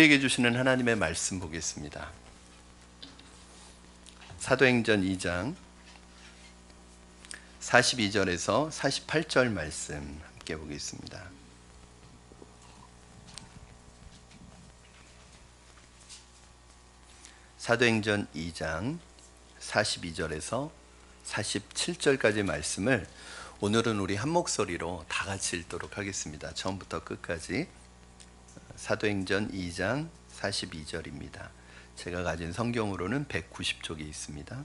우리에게 주시는 하나님의 말씀 보겠습니다. 사도행전 2장 42절에서 48절 말씀 함께 보겠습니다. 사도행전 2장 42절에서 47절까지 말씀을 오늘은 우리 한 목소리로 다 같이 읽도록 하겠습니다. 처음부터 끝까지. 사도행전 2장 42절입니다. 제가 가진 성경으로는 190쪽이 있습니다.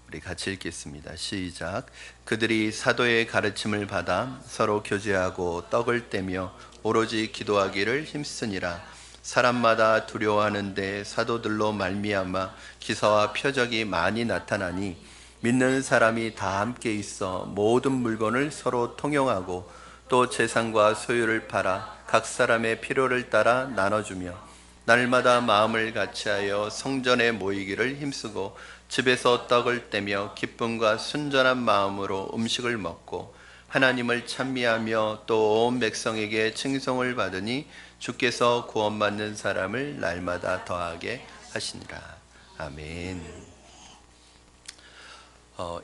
우리 같이 읽겠습니다. 시작. 그들이 사도의 가르침을 받아 서로 교제하고 떡을 떼며 오로지 기도하기를 힘쓰니라. 사람마다 두려워하는데 사도들로 말미암아 기사와 표적이 많이 나타나니 믿는 사람이 다 함께 있어 모든 물건을 서로 통용하고 또 재산과 소유를 팔아 각 사람의 필요를 따라 나눠주며 날마다 마음을 같이하여 성전에 모이기를 힘쓰고 집에서 떡을 떼며 기쁨과 순전한 마음으로 음식을 먹고 하나님을 찬미하며 또 온 백성에게 칭송을 받으니 주께서 구원받는 사람을 날마다 더하게 하시니라. 아멘.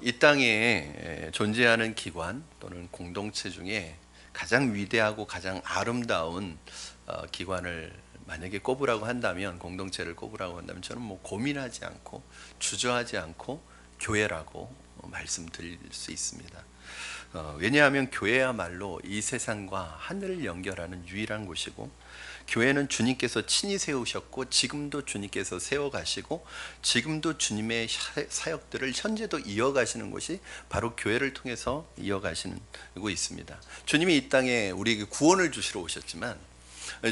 이 땅에 존재하는 기관 또는 공동체 중에 가장 위대하고 가장 아름다운 기관을 만약에 꼽으라고 한다면, 공동체를 꼽으라고 한다면 저는 고민하지 않고 주저하지 않고 교회라고 말씀드릴 수 있습니다. 왜냐하면 교회야말로 이 세상과 하늘을 연결하는 유일한 곳이고, 교회는 주님께서 친히 세우셨고 지금도 주님께서 세워가시고 지금도 주님의 사역들을 현재도 이어가시는 곳이 바로 교회를 통해서 이어가시고 있습니다. 주님이 이 땅에 우리에게 구원을 주시러 오셨지만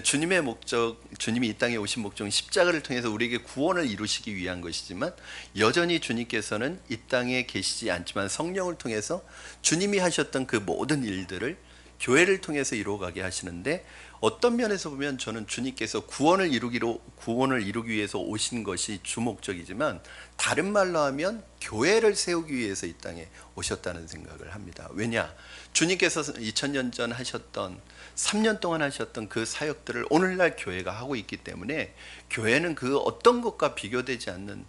주님의 목적, 주님이 이 땅에 오신 목적은 십자가를 통해서 우리에게 구원을 이루시기 위한 것이지만, 여전히 주님께서는 이 땅에 계시지 않지만 성령을 통해서 주님이 하셨던 그 모든 일들을 교회를 통해서 이루어가게 하시는데, 어떤 면에서 보면 저는 주님께서 구원을 이루기 위해서 오신 것이 주목적이지만, 다른 말로 하면 교회를 세우기 위해서 이 땅에 오셨다는 생각을 합니다. 왜냐? 주님께서 2000년 전 하셨던, 3년 동안 하셨던 그 사역들을 오늘날 교회가 하고 있기 때문에, 교회는 그 어떤 것과 비교되지 않는,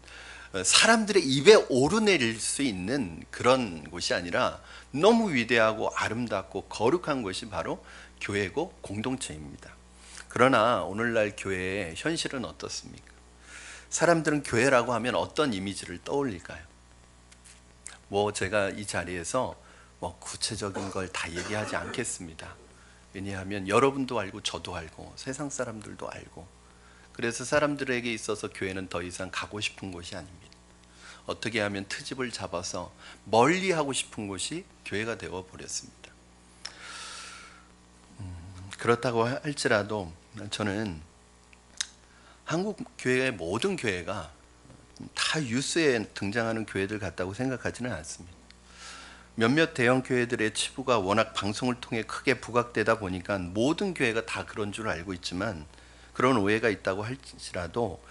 사람들의 입에 오르내릴 수 있는 그런 곳이 아니라 너무 위대하고 아름답고 거룩한 것이 바로 교회고 공동체입니다. 그러나 오늘날 교회의 현실은 어떻습니까? 사람들은 교회라고 하면 어떤 이미지를 떠올릴까요? 제가 이 자리에서 구체적인 걸 다 얘기하지 않겠습니다. 왜냐하면 여러분도 알고 저도 알고 세상 사람들도 알고, 그래서 사람들에게 있어서 교회는 더 이상 가고 싶은 곳이 아닙니다. 어떻게 하면 트집을 잡아서 멀리 하고 싶은 곳이 교회가 되어버렸습니다. 그렇다고 할지라도 저는 한국 교회의 모든 교회가 다 뉴스에 등장하는 교회들 같다고 생각하지는 않습니다. 몇몇 대형 교회들의 치부가 워낙 방송을 통해 크게 부각되다 보니까 모든 교회가 다 그런 줄 알고 있지만, 그런 오해가 있다고 할지라도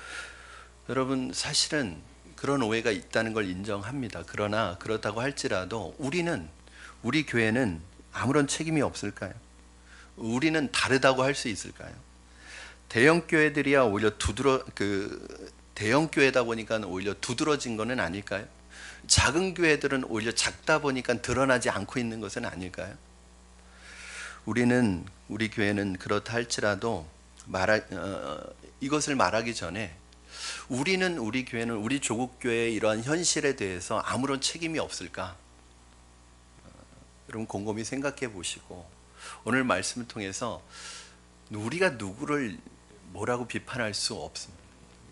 여러분, 사실은 그런 오해가 있다는 걸 인정합니다. 그러나 그렇다고 할지라도 우리 교회는 아무런 책임이 없을까요? 우리는 다르다고 할 수 있을까요? 대형 교회들이야 오히려 대형 교회다 보니까 오히려 두드러진 것은 아닐까요? 작은 교회들은 오히려 작다 보니까 드러나지 않고 있는 것은 아닐까요? 우리 교회는 그렇다 할지라도 이것을 말하기 전에 우리 교회는 우리 조국교회의 이러한 현실에 대해서 아무런 책임이 없을까? 여러분 곰곰이 생각해 보시고, 오늘 말씀을 통해서 우리가 누구를 뭐라고 비판할 수 없습니다.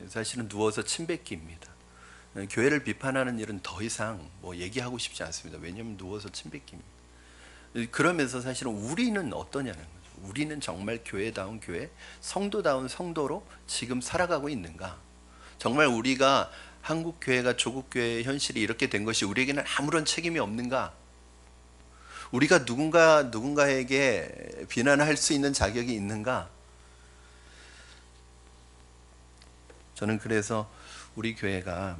사실은 누워서 침 뱉기입니다. 교회를 비판하는 일은 더 이상 얘기하고 싶지 않습니다. 왜냐하면 누워서 침 뱉기입니다. 그러면서 사실은 우리는 어떠냐는 거죠. 우리는 정말 교회다운 교회, 성도다운 성도로 지금 살아가고 있는가? 정말 우리가 한국 교회가 조국 교회의 현실이 이렇게 된 것이 우리에게는 아무런 책임이 없는가? 우리가 누군가에게 비난할 수 있는 자격이 있는가? 저는 그래서 우리 교회가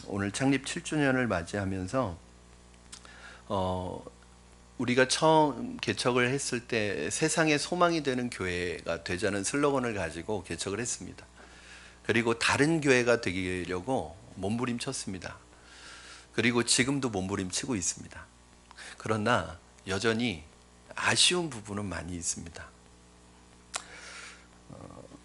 오늘 창립 7주년을 맞이하면서 우리가 처음 개척을 했을 때 세상의 소망이 되는 교회가 되자는 슬로건을 가지고 개척을 했습니다. 그리고 다른 교회가 되려고 몸부림쳤습니다. 그리고 지금도 몸부림치고 있습니다. 그러나 여전히 아쉬운 부분은 많이 있습니다.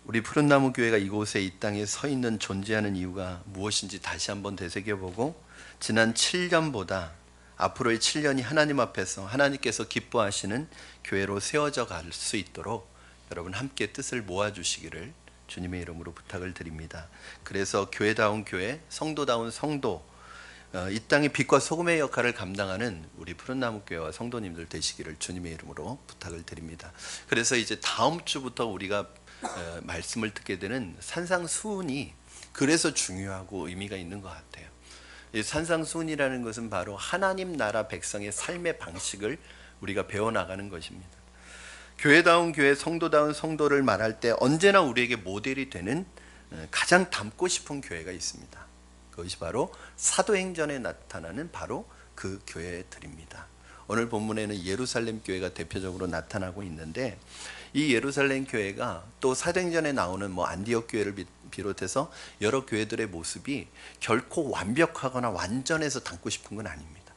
우리 푸른나무 교회가 이곳에 이 땅에 서 있는 존재하는 이유가 무엇인지 다시 한번 되새겨보고 지난 7년보다 앞으로의 7년이 하나님 앞에서 하나님께서 기뻐하시는 교회로 세워져 갈 수 있도록 여러분 함께 뜻을 모아주시기를 주님의 이름으로 부탁을 드립니다. 그래서 교회다운 교회, 성도다운 성도, 이 땅의 빛과 소금의 역할을 감당하는 우리 푸른나무 교회와 성도님들 되시기를 주님의 이름으로 부탁을 드립니다. 그래서 이제 다음 주부터 우리가 말씀을 듣게 되는 산상수훈이 그래서 중요하고 의미가 있는 것 같아요. 이 산상수훈이라는 것은 바로 하나님 나라 백성의 삶의 방식을 우리가 배워나가는 것입니다. 교회다운 교회, 성도다운 성도를 말할 때 언제나 우리에게 모델이 되는 가장 닮고 싶은 교회가 있습니다. 그것이 바로 사도행전에 나타나는 바로 그 교회들입니다. 오늘 본문에는 예루살렘 교회가 대표적으로 나타나고 있는데 이 예루살렘 교회가 또 사도행전에 나오는 안디옥 교회를 비롯해서 여러 교회들의 모습이 결코 완벽하거나 완전해서 닮고 싶은 건 아닙니다.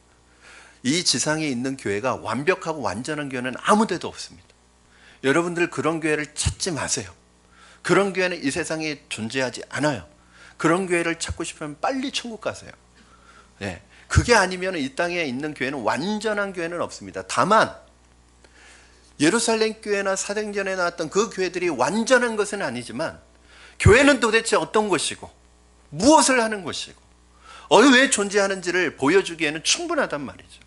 이 지상에 있는 교회가 완벽하고 완전한 교회는 아무 데도 없습니다. 여러분들 그런 교회를 찾지 마세요. 그런 교회는 이 세상에 존재하지 않아요. 그런 교회를 찾고 싶으면 빨리 천국 가세요. 네. 그게 아니면 이 땅에 있는 교회는 완전한 교회는 없습니다. 다만 예루살렘 교회나 사도행전에 나왔던 그 교회들이 완전한 것은 아니지만 교회는 도대체 어떤 것이고 무엇을 하는 것이고 왜 존재하는지를 보여주기에는 충분하단 말이죠.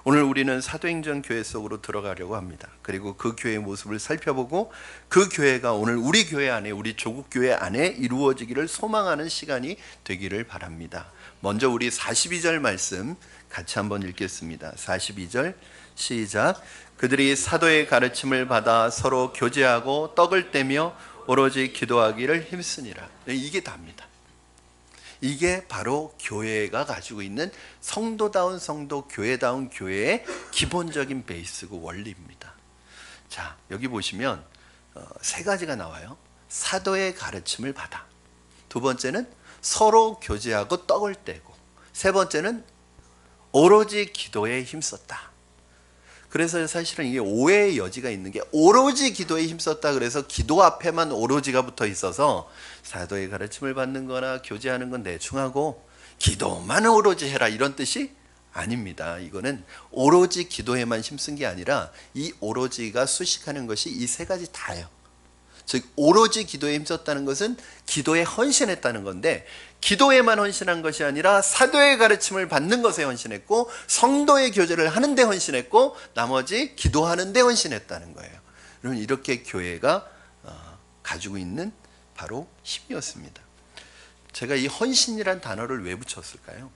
오늘 우리는 사도행전 교회 속으로 들어가려고 합니다. 그리고 그 교회의 모습을 살펴보고 그 교회가 오늘 우리 교회 안에, 우리 조국 교회 안에 이루어지기를 소망하는 시간이 되기를 바랍니다. 먼저 우리 42절 말씀 같이 한번 읽겠습니다. 42절 시작. 그들이 사도의 가르침을 받아 서로 교제하고 떡을 떼며 오로지 기도하기를 힘쓰니라. 이게 답니다. 이게 바로 교회가 가지고 있는 성도다운 성도, 교회다운 교회의 기본적인 베이스고 원리입니다. 자, 여기 보시면 세 가지가 나와요. 사도의 가르침을 받아. 두 번째는 서로 교제하고 떡을 떼고. 세 번째는 오로지 기도에 힘썼다. 그래서 사실은 이게 오해의 여지가 있는 게 오로지 기도에 힘썼다 그래서 기도 앞에만 오로지가 붙어 있어서 사도의 가르침을 받는 거나 교제하는 건 대충 하고 기도만 오로지 해라 이런 뜻이 아닙니다. 이거는 오로지 기도에만 힘쓴 게 아니라 이 오로지가 수식하는 것이 이 세 가지 다예요. 즉 오로지 기도에 힘썼다는 것은 기도에 헌신했다는 건데 기도에만 헌신한 것이 아니라 사도의 가르침을 받는 것에 헌신했고 성도의 교제를 하는 데 헌신했고 나머지 기도하는 데 헌신했다는 거예요. 여러분 이렇게 교회가 가지고 있는 바로 힘이었습니다. 제가 이 헌신이란 단어를 왜 붙였을까요?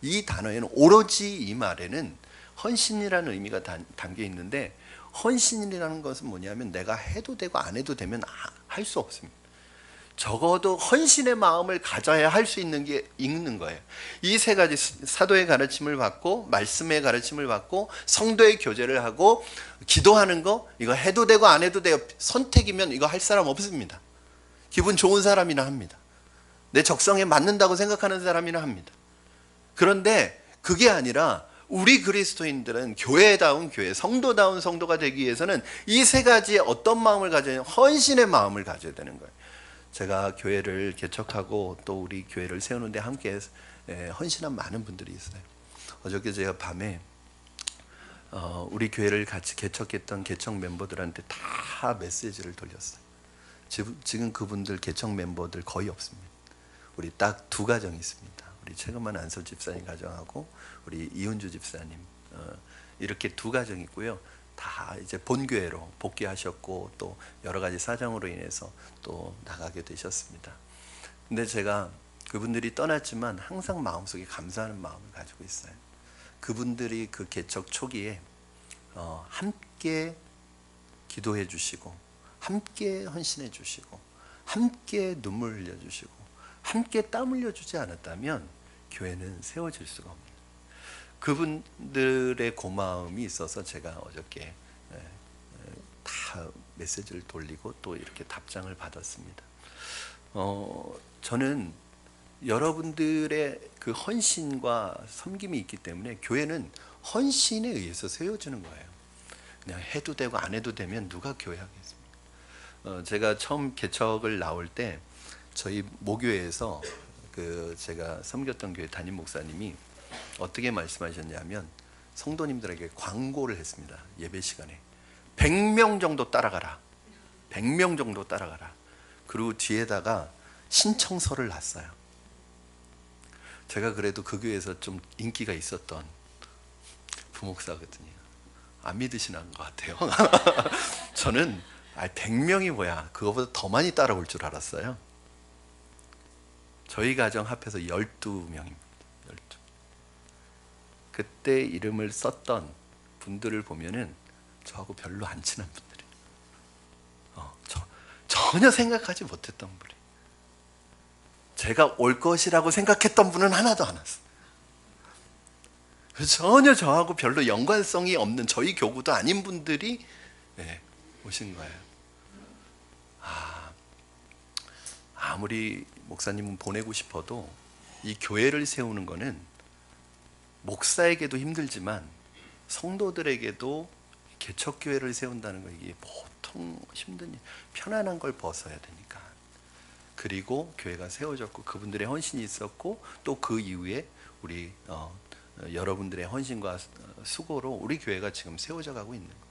이 단어에는 오로지 이 말에는 헌신이라는 의미가 담겨 있는데 헌신이라는 것은 뭐냐면 내가 해도 되고 안 해도 되면 할 수 없습니다. 적어도 헌신의 마음을 가져야 할 수 있는 게 있는 거예요. 이 세 가지 사도의 가르침을 받고 말씀의 가르침을 받고 성도의 교제를 하고 기도하는 거 이거 해도 되고 안 해도 돼요. 선택이면 이거 할 사람 없습니다. 기분 좋은 사람이나 합니다. 내 적성에 맞는다고 생각하는 사람이나 합니다. 그런데 그게 아니라 우리 그리스도인들은 교회다운 교회, 성도다운 성도가 되기 위해서는 이 세 가지의 어떤 마음을 가져야 헌신의 마음을 가져야 되는 거예요. 제가 교회를 개척하고 또 우리 교회를 세우는데 함께 헌신한 많은 분들이 있어요. 어저께 제가 밤에 우리 교회를 같이 개척했던 개척 멤버들한테 다 메시지를 돌렸어요. 지금 그분들 개척 멤버들 거의 없습니다. 우리 딱 두 가정이 있습니다. 우리 최근만 안솔 집사님 가정하고 우리 이은주 집사님 이렇게 두 가정이 있고요. 다 이제 본교회로 복귀하셨고 또 여러 가지 사정으로 인해서 또 나가게 되셨습니다. 근데 제가 그분들이 떠났지만 항상 마음속에 감사하는 마음을 가지고 있어요. 그분들이 그 개척 초기에 함께 기도해 주시고 함께 헌신해 주시고 함께 눈물 흘려 주시고 함께 땀 흘려 주지 않았다면 교회는 세워질 수가 없습니다. 그분들의 고마움이 있어서 제가 어저께 다 메시지를 돌리고 또 이렇게 답장을 받았습니다. 저는 여러분들의 그 헌신과 섬김이 있기 때문에 교회는 헌신에 의해서 세워지는 거예요. 그냥 해도 되고 안 해도 되면 누가 교회 하겠습니까? 제가 처음 개척을 나올 때 저희 모교회에서 그 제가 섬겼던 교회 담임 목사님이 어떻게 말씀하셨냐면 성도님들에게 광고를 했습니다. 예배 시간에 100명 정도 따라가라. 100명 정도 따라가라. 그리고 뒤에다가 신청서를 놨어요. 제가 그래도 그 교회에서 좀 인기가 있었던 부목사거든요. 안 믿으시는 것 같아요. 저는 100명이 뭐야, 그거보다 더 많이 따라올 줄 알았어요. 저희 가정 합해서 12명입니다. 12. 그때 이름을 썼던 분들을 보면은 저하고 별로 안 친한 분들이에요. 전혀 생각하지 못했던 분이. 제가 올 것이라고 생각했던 분은 하나도 안 왔어요. 전혀 저하고 별로 연관성이 없는 저희 교구도 아닌 분들이 오신 거예요. 아무리 목사님은 보내고 싶어도 이 교회를 세우는 거는 목사에게도 힘들지만 성도들에게도 개척교회를 세운다는 거, 이게 보통 힘든 일, 편안한 걸 벗어야 되니까. 그리고 교회가 세워졌고 그분들의 헌신이 있었고 또 그 이후에 우리 여러분들의 헌신과 수고로 우리 교회가 지금 세워져 가고 있는 거예요.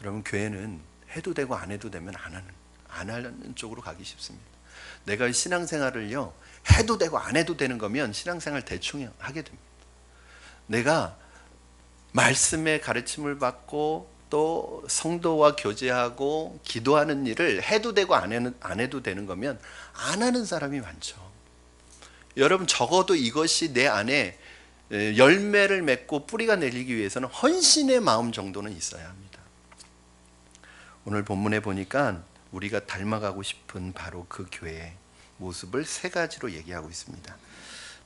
여러분, 교회는 해도 되고 안 해도 되면 안 하는 쪽으로 가기 쉽습니다. 내가 신앙생활을요, 해도 되고 안 해도 되는 거면 신앙생활 대충 하게 됩니다. 내가 말씀의 가르침을 받고 또 성도와 교제하고 기도하는 일을 해도 되고 안 해도 되는 거면 안 하는 사람이 많죠. 여러분, 적어도 이것이 내 안에 열매를 맺고 뿌리가 내리기 위해서는 헌신의 마음 정도는 있어야 합니다. 오늘 본문에 보니까 우리가 닮아가고 싶은 바로 그 교회의 모습을 세 가지로 얘기하고 있습니다.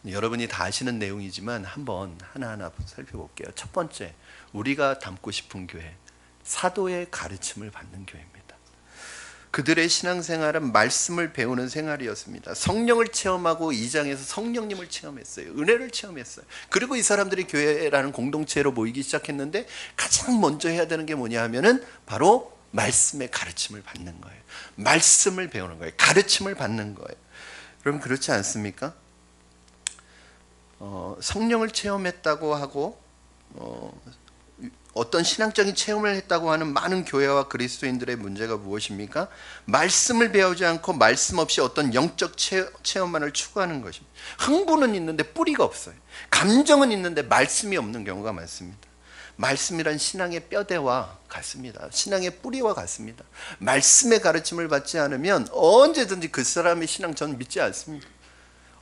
여러분이 다 아시는 내용이지만 한번 하나하나 살펴볼게요. 첫 번째, 우리가 닮고 싶은 교회, 사도의 가르침을 받는 교회입니다. 그들의 신앙생활은 말씀을 배우는 생활이었습니다. 성령을 체험하고 2장에서 성령님을 체험했어요. 은혜를 체험했어요. 그리고 이 사람들이 교회라는 공동체로 모이기 시작했는데 가장 먼저 해야 되는 게 뭐냐 하면은 바로 말씀의 가르침을 받는 거예요. 말씀을 배우는 거예요. 가르침을 받는 거예요. 여러분, 그렇지 않습니까? 성령을 체험했다고 하고 어떤 신앙적인 체험을 했다고 하는 많은 교회와 그리스도인들의 문제가 무엇입니까? 말씀을 배우지 않고 말씀 없이 어떤 영적 체험만을 추구하는 것입니다. 흥분은 있는데 뿌리가 없어요. 감정은 있는데 말씀이 없는 경우가 많습니다. 말씀이란 신앙의 뼈대와 같습니다. 신앙의 뿌리와 같습니다. 말씀의 가르침을 받지 않으면 언제든지 그 사람의 신앙, 저는 믿지 않습니다.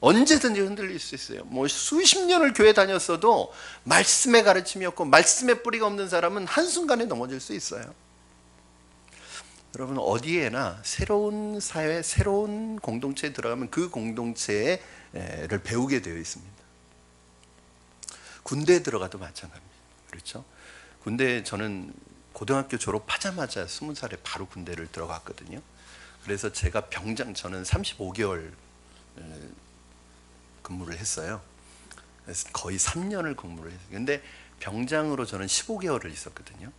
언제든지 흔들릴 수 있어요. 뭐 수십 년을 교회 다녔어도 말씀의 가르침이 없고 말씀의 뿌리가 없는 사람은 한순간에 넘어질 수 있어요. 여러분, 어디에나 새로운 사회, 새로운 공동체에 들어가면 그 공동체를 배우게 되어 있습니다. 군대에 들어가도 마찬가지입니다. 그렇죠? 군대에 저는 고등학교 졸업하자마자 20살에 바로 군대를 들어갔거든요. 그래서 제가 병장, 저는 35개월 근무를 했어요. 그래서 거의 3년을 근무를 했어요. 근데 병장으로 저는 15개월을 있었거든요.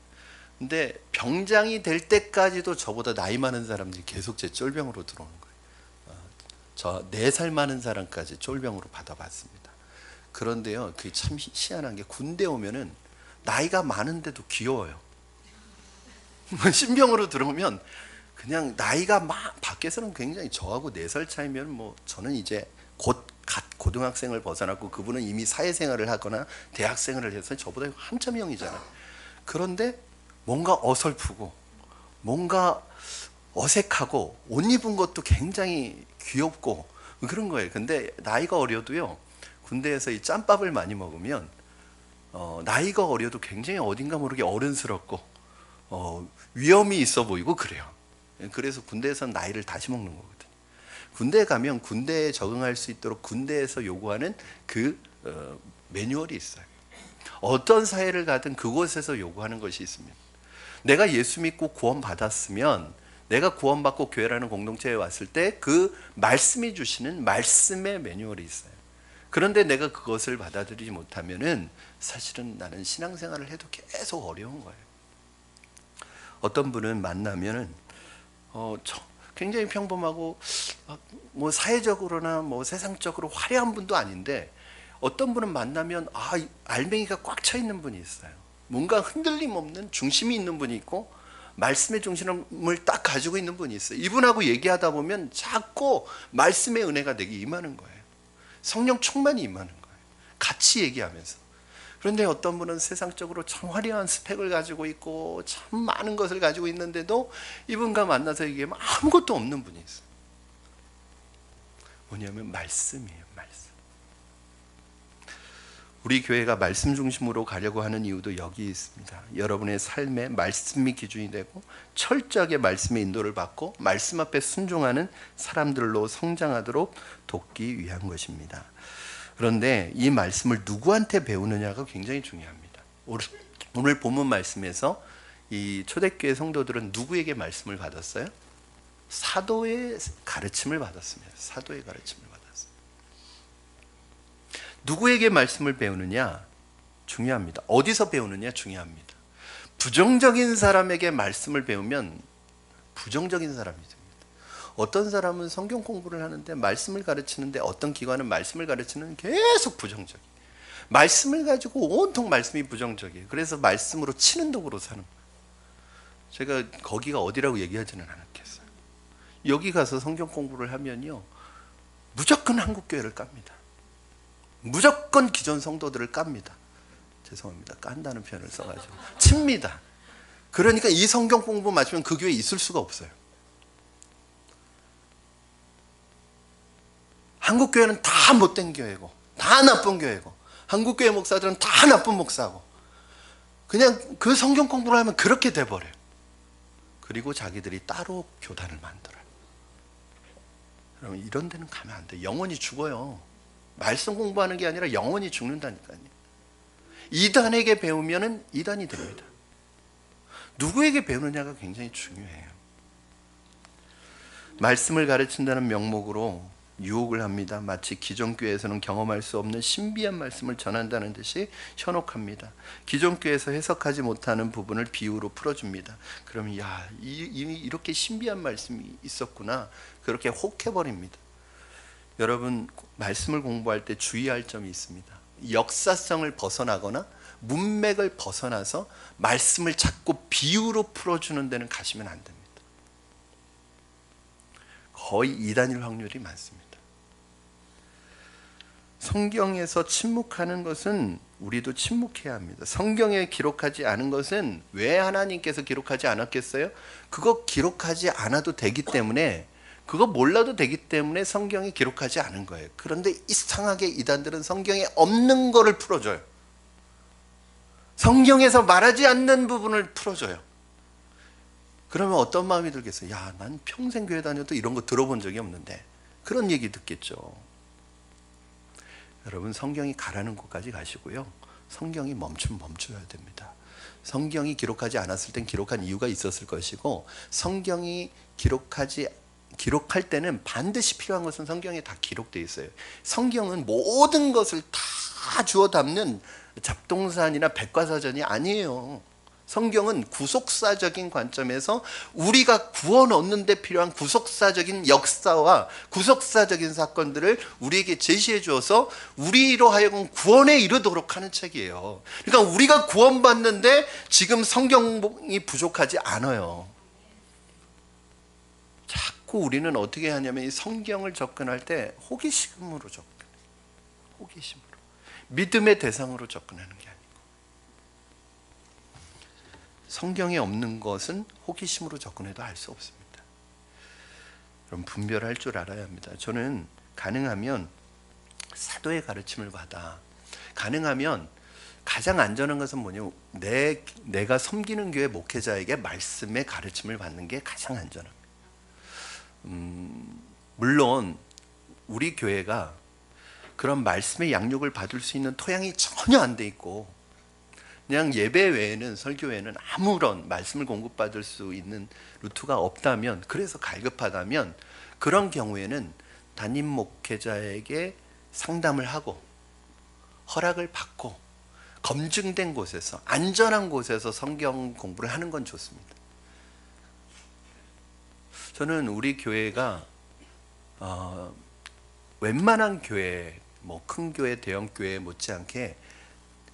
근데 병장이 될 때까지도 저보다 나이 많은 사람들이 계속 제 쫄병으로 들어오는 거예요. 저 4살 많은 사람까지 쫄병으로 받아봤습니다. 그런데요, 그게 참 희한한 게 군대 오면은 나이가 많은데도 귀여워요. 신병으로 들어오면 그냥 나이가 막 밖에서는 굉장히, 저하고 4살 차이면 뭐 저는 이제 곧 고등학생을 벗어났고 그분은 이미 사회생활을 하거나 대학생활을 해서 저보다 한참 형이잖아요. 그런데 뭔가 어설프고 뭔가 어색하고 옷 입은 것도 굉장히 귀엽고 그런 거예요. 근데 나이가 어려도요, 군대에서 이 짬밥을 많이 먹으면 나이가 어려도 굉장히 어딘가 모르게 어른스럽고 위험이 있어 보이고 그래요. 그래서 군대에서는 나이를 다시 먹는 거거든요. 군대에 가면 군대에 적응할 수 있도록 군대에서 요구하는 그 매뉴얼이 있어요. 어떤 사회를 가든 그곳에서 요구하는 것이 있습니다. 내가 예수 믿고 구원받았으면, 내가 구원받고 교회라는 공동체에 왔을 때 그 말씀이 주시는 말씀의 매뉴얼이 있어요. 그런데 내가 그것을 받아들이지 못하면은 사실은 나는 신앙생활을 해도 계속 어려운 거예요. 어떤 분은 만나면은 굉장히 평범하고 뭐 사회적으로나 뭐 세상적으로 화려한 분도 아닌데, 어떤 분은 만나면 알맹이가 꽉 차 있는 분이 있어요. 뭔가 흔들림 없는 중심이 있는 분이 있고 말씀의 중심을 딱 가지고 있는 분이 있어요. 이분하고 얘기하다 보면 자꾸 말씀의 은혜가 내게 임하는 거예요. 성령 충만이 임하는 거예요. 같이 얘기하면서. 그런데 어떤 분은 세상적으로 참 화려한 스펙을 가지고 있고 참 많은 것을 가지고 있는데도 이분과 만나서 얘기하면 아무것도 없는 분이 있어요. 뭐냐면 말씀이에요. 말씀. 우리 교회가 말씀 중심으로 가려고 하는 이유도 여기 있습니다. 여러분의 삶에 말씀이 기준이 되고 철저하게 말씀의 인도를 받고 말씀 앞에 순종하는 사람들로 성장하도록 돕기 위한 것입니다. 그런데 이 말씀을 누구한테 배우느냐가 굉장히 중요합니다. 오늘 본문 말씀에서 이 초대교회 성도들은 누구에게 말씀을 받았어요? 사도의 가르침을 받았습니다. 사도의 가르침을 받았습니다. 누구에게 말씀을 배우느냐? 중요합니다. 어디서 배우느냐? 중요합니다. 부정적인 사람에게 말씀을 배우면 부정적인 사람이 됩니다. 어떤 사람은 성경 공부를 하는데 말씀을 가르치는데, 어떤 기관은 말씀을 가르치는 계속 부정적이에요. 말씀을 가지고 온통 말씀이 부정적이에요. 그래서 말씀으로 치는 독으로 사는 거예요. 제가 거기가 어디라고 얘기하지는 않았겠어요. 여기 가서 성경 공부를 하면요, 무조건 한국교회를 깝니다. 무조건 기존 성도들을 깝니다. 죄송합니다. 깐다는 표현을 써가지고 칩니다. 그러니까 이 성경 공부 마치면 그 교회에 있을 수가 없어요. 한국교회는 다 못된 교회고 다 나쁜 교회고, 한국교회 목사들은 다 나쁜 목사고, 그냥 그 성경 공부를 하면 그렇게 돼버려요. 그리고 자기들이 따로 교단을 만들어요. 여러분, 이런 데는 가면 안 돼요. 영원히 죽어요. 말씀 공부하는 게 아니라 영원히 죽는다니까요. 이단에게 배우면은 이단이 됩니다. 누구에게 배우느냐가 굉장히 중요해요. 말씀을 가르친다는 명목으로 유혹을 합니다. 마치 기존 교회에서는 경험할 수 없는 신비한 말씀을 전한다는 듯이 현혹합니다. 기존 교회에서 해석하지 못하는 부분을 비유로 풀어줍니다. 그러면 이미 이렇게 신비한 말씀이 있었구나, 그렇게 혹해버립니다. 여러분, 말씀을 공부할 때 주의할 점이 있습니다. 역사성을 벗어나거나 문맥을 벗어나서 말씀을 자꾸 비유로 풀어주는 데는 가시면 안 됩니다. 거의 이단일 확률이 많습니다. 성경에서 침묵하는 것은 우리도 침묵해야 합니다. 성경에 기록하지 않은 것은 왜 하나님께서 기록하지 않았겠어요? 그거 기록하지 않아도 되기 때문에, 그거 몰라도 되기 때문에 성경에 기록하지 않은 거예요. 그런데 이상하게 이단들은 성경에 없는 거를 풀어줘요. 성경에서 말하지 않는 부분을 풀어줘요. 그러면 어떤 마음이 들겠어요? 난 평생 교회 다녀도 이런 거 들어본 적이 없는데, 그런 얘기 듣겠죠. 여러분, 성경이 가라는 곳까지 가시고요, 성경이 멈춰야 됩니다. 성경이 기록하지 않았을 땐 기록한 이유가 있었을 것이고, 성경이 기록할 때는 반드시 필요한 것은 성경에 다 기록되어 있어요. 성경은 모든 것을 다 주워 담는 잡동사니나 백과사전이 아니에요. 성경은 구속사적인 관점에서 우리가 구원 얻는 데 필요한 구속사적인 역사와 구속사적인 사건들을 우리에게 제시해 주어서 우리로 하여금 구원에 이르도록 하는 책이에요. 그러니까 우리가 구원받는데 지금 성경이 부족하지 않아요. 자꾸 우리는 어떻게 하냐면 이 성경을 접근할 때 호기심으로 접근해요. 호기심으로. 믿음의 대상으로 접근하는 게 아니고. 성경에 없는 것은 호기심으로 접근해도 알 수 없습니다. 그럼 분별할 줄 알아야 합니다. 저는 가능하면 사도의 가르침을 받아. 가능하면 가장 안전한 것은 뭐냐면 내가 섬기는 교회 목회자에게 말씀의 가르침을 받는 게 가장 안전합니다. 물론 우리 교회가 그런 말씀의 양육을 받을 수 있는 토양이 전혀 안 돼 있고 그냥 예배 외에는, 설교 외에는 아무런 말씀을 공급받을 수 있는 루트가 없다면, 그래서 갈급하다면, 그런 경우에는 담임 목회자에게 상담을 하고 허락을 받고 검증된 곳에서, 안전한 곳에서 성경 공부를 하는 건 좋습니다. 저는 우리 교회가 웬만한 교회, 뭐 큰 교회, 대형 교회 못지않게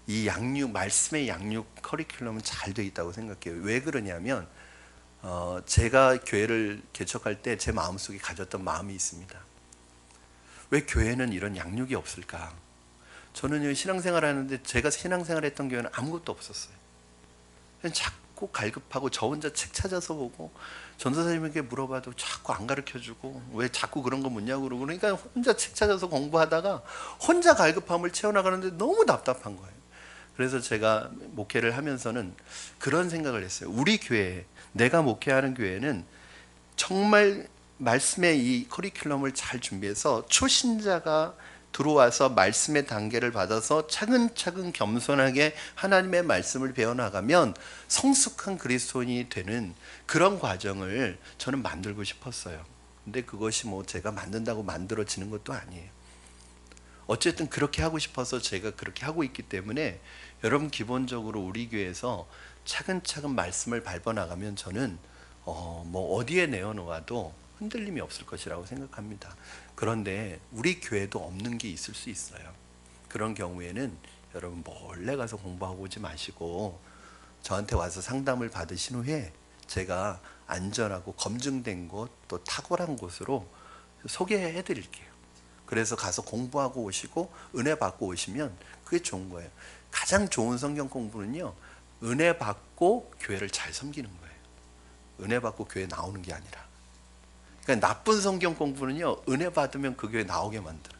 이 양육, 말씀의 양육 커리큘럼은 잘 돼 있다고 생각해요. 왜 그러냐면 제가 교회를 개척할 때 제 마음속에 가졌던 마음이 있습니다. 왜 교회는 이런 양육이 없을까? 저는 신앙생활 하는데, 제가 신앙생활 했던 교회는 아무것도 없었어요. 그냥 자꾸 갈급하고 저 혼자 책 찾아서 보고, 전도사님에게 물어봐도 자꾸 안 가르쳐주고, 왜 자꾸 그런 거 묻냐고 그러고, 그러니까 혼자 책 찾아서 공부하다가 혼자 갈급함을 채워나가는데 너무 답답한 거예요. 그래서 제가 목회를 하면서는 그런 생각을 했어요. 우리 교회, 내가 목회하는 교회는 정말 말씀의 이 커리큘럼을 잘 준비해서 초신자가 들어와서 말씀의 단계를 받아서 차근차근 겸손하게 하나님의 말씀을 배워나가면 성숙한 그리스도인이 되는 그런 과정을 저는 만들고 싶었어요. 근데 그것이 뭐 제가 만든다고 만들어지는 것도 아니에요. 어쨌든 그렇게 하고 싶어서 제가 그렇게 하고 있기 때문에, 여러분 기본적으로 우리 교회에서 차근차근 말씀을 밟아나가면 저는 뭐 어디에 내어놓아도 흔들림이 없을 것이라고 생각합니다. 그런데 우리 교회도 없는 게 있을 수 있어요. 그런 경우에는 여러분 몰래 가서 공부하고 오지 마시고 저한테 와서 상담을 받으신 후에 제가 안전하고 검증된 곳, 또 탁월한 곳으로 소개해 드릴게요. 그래서 가서 공부하고 오시고 은혜 받고 오시면 그게 좋은 거예요. 가장 좋은 성경 공부는요, 은혜 받고 교회를 잘 섬기는 거예요. 은혜 받고 교회 나오는 게 아니라. 그러니까 나쁜 성경 공부는요, 은혜 받으면 그 교회 나오게 만들어요.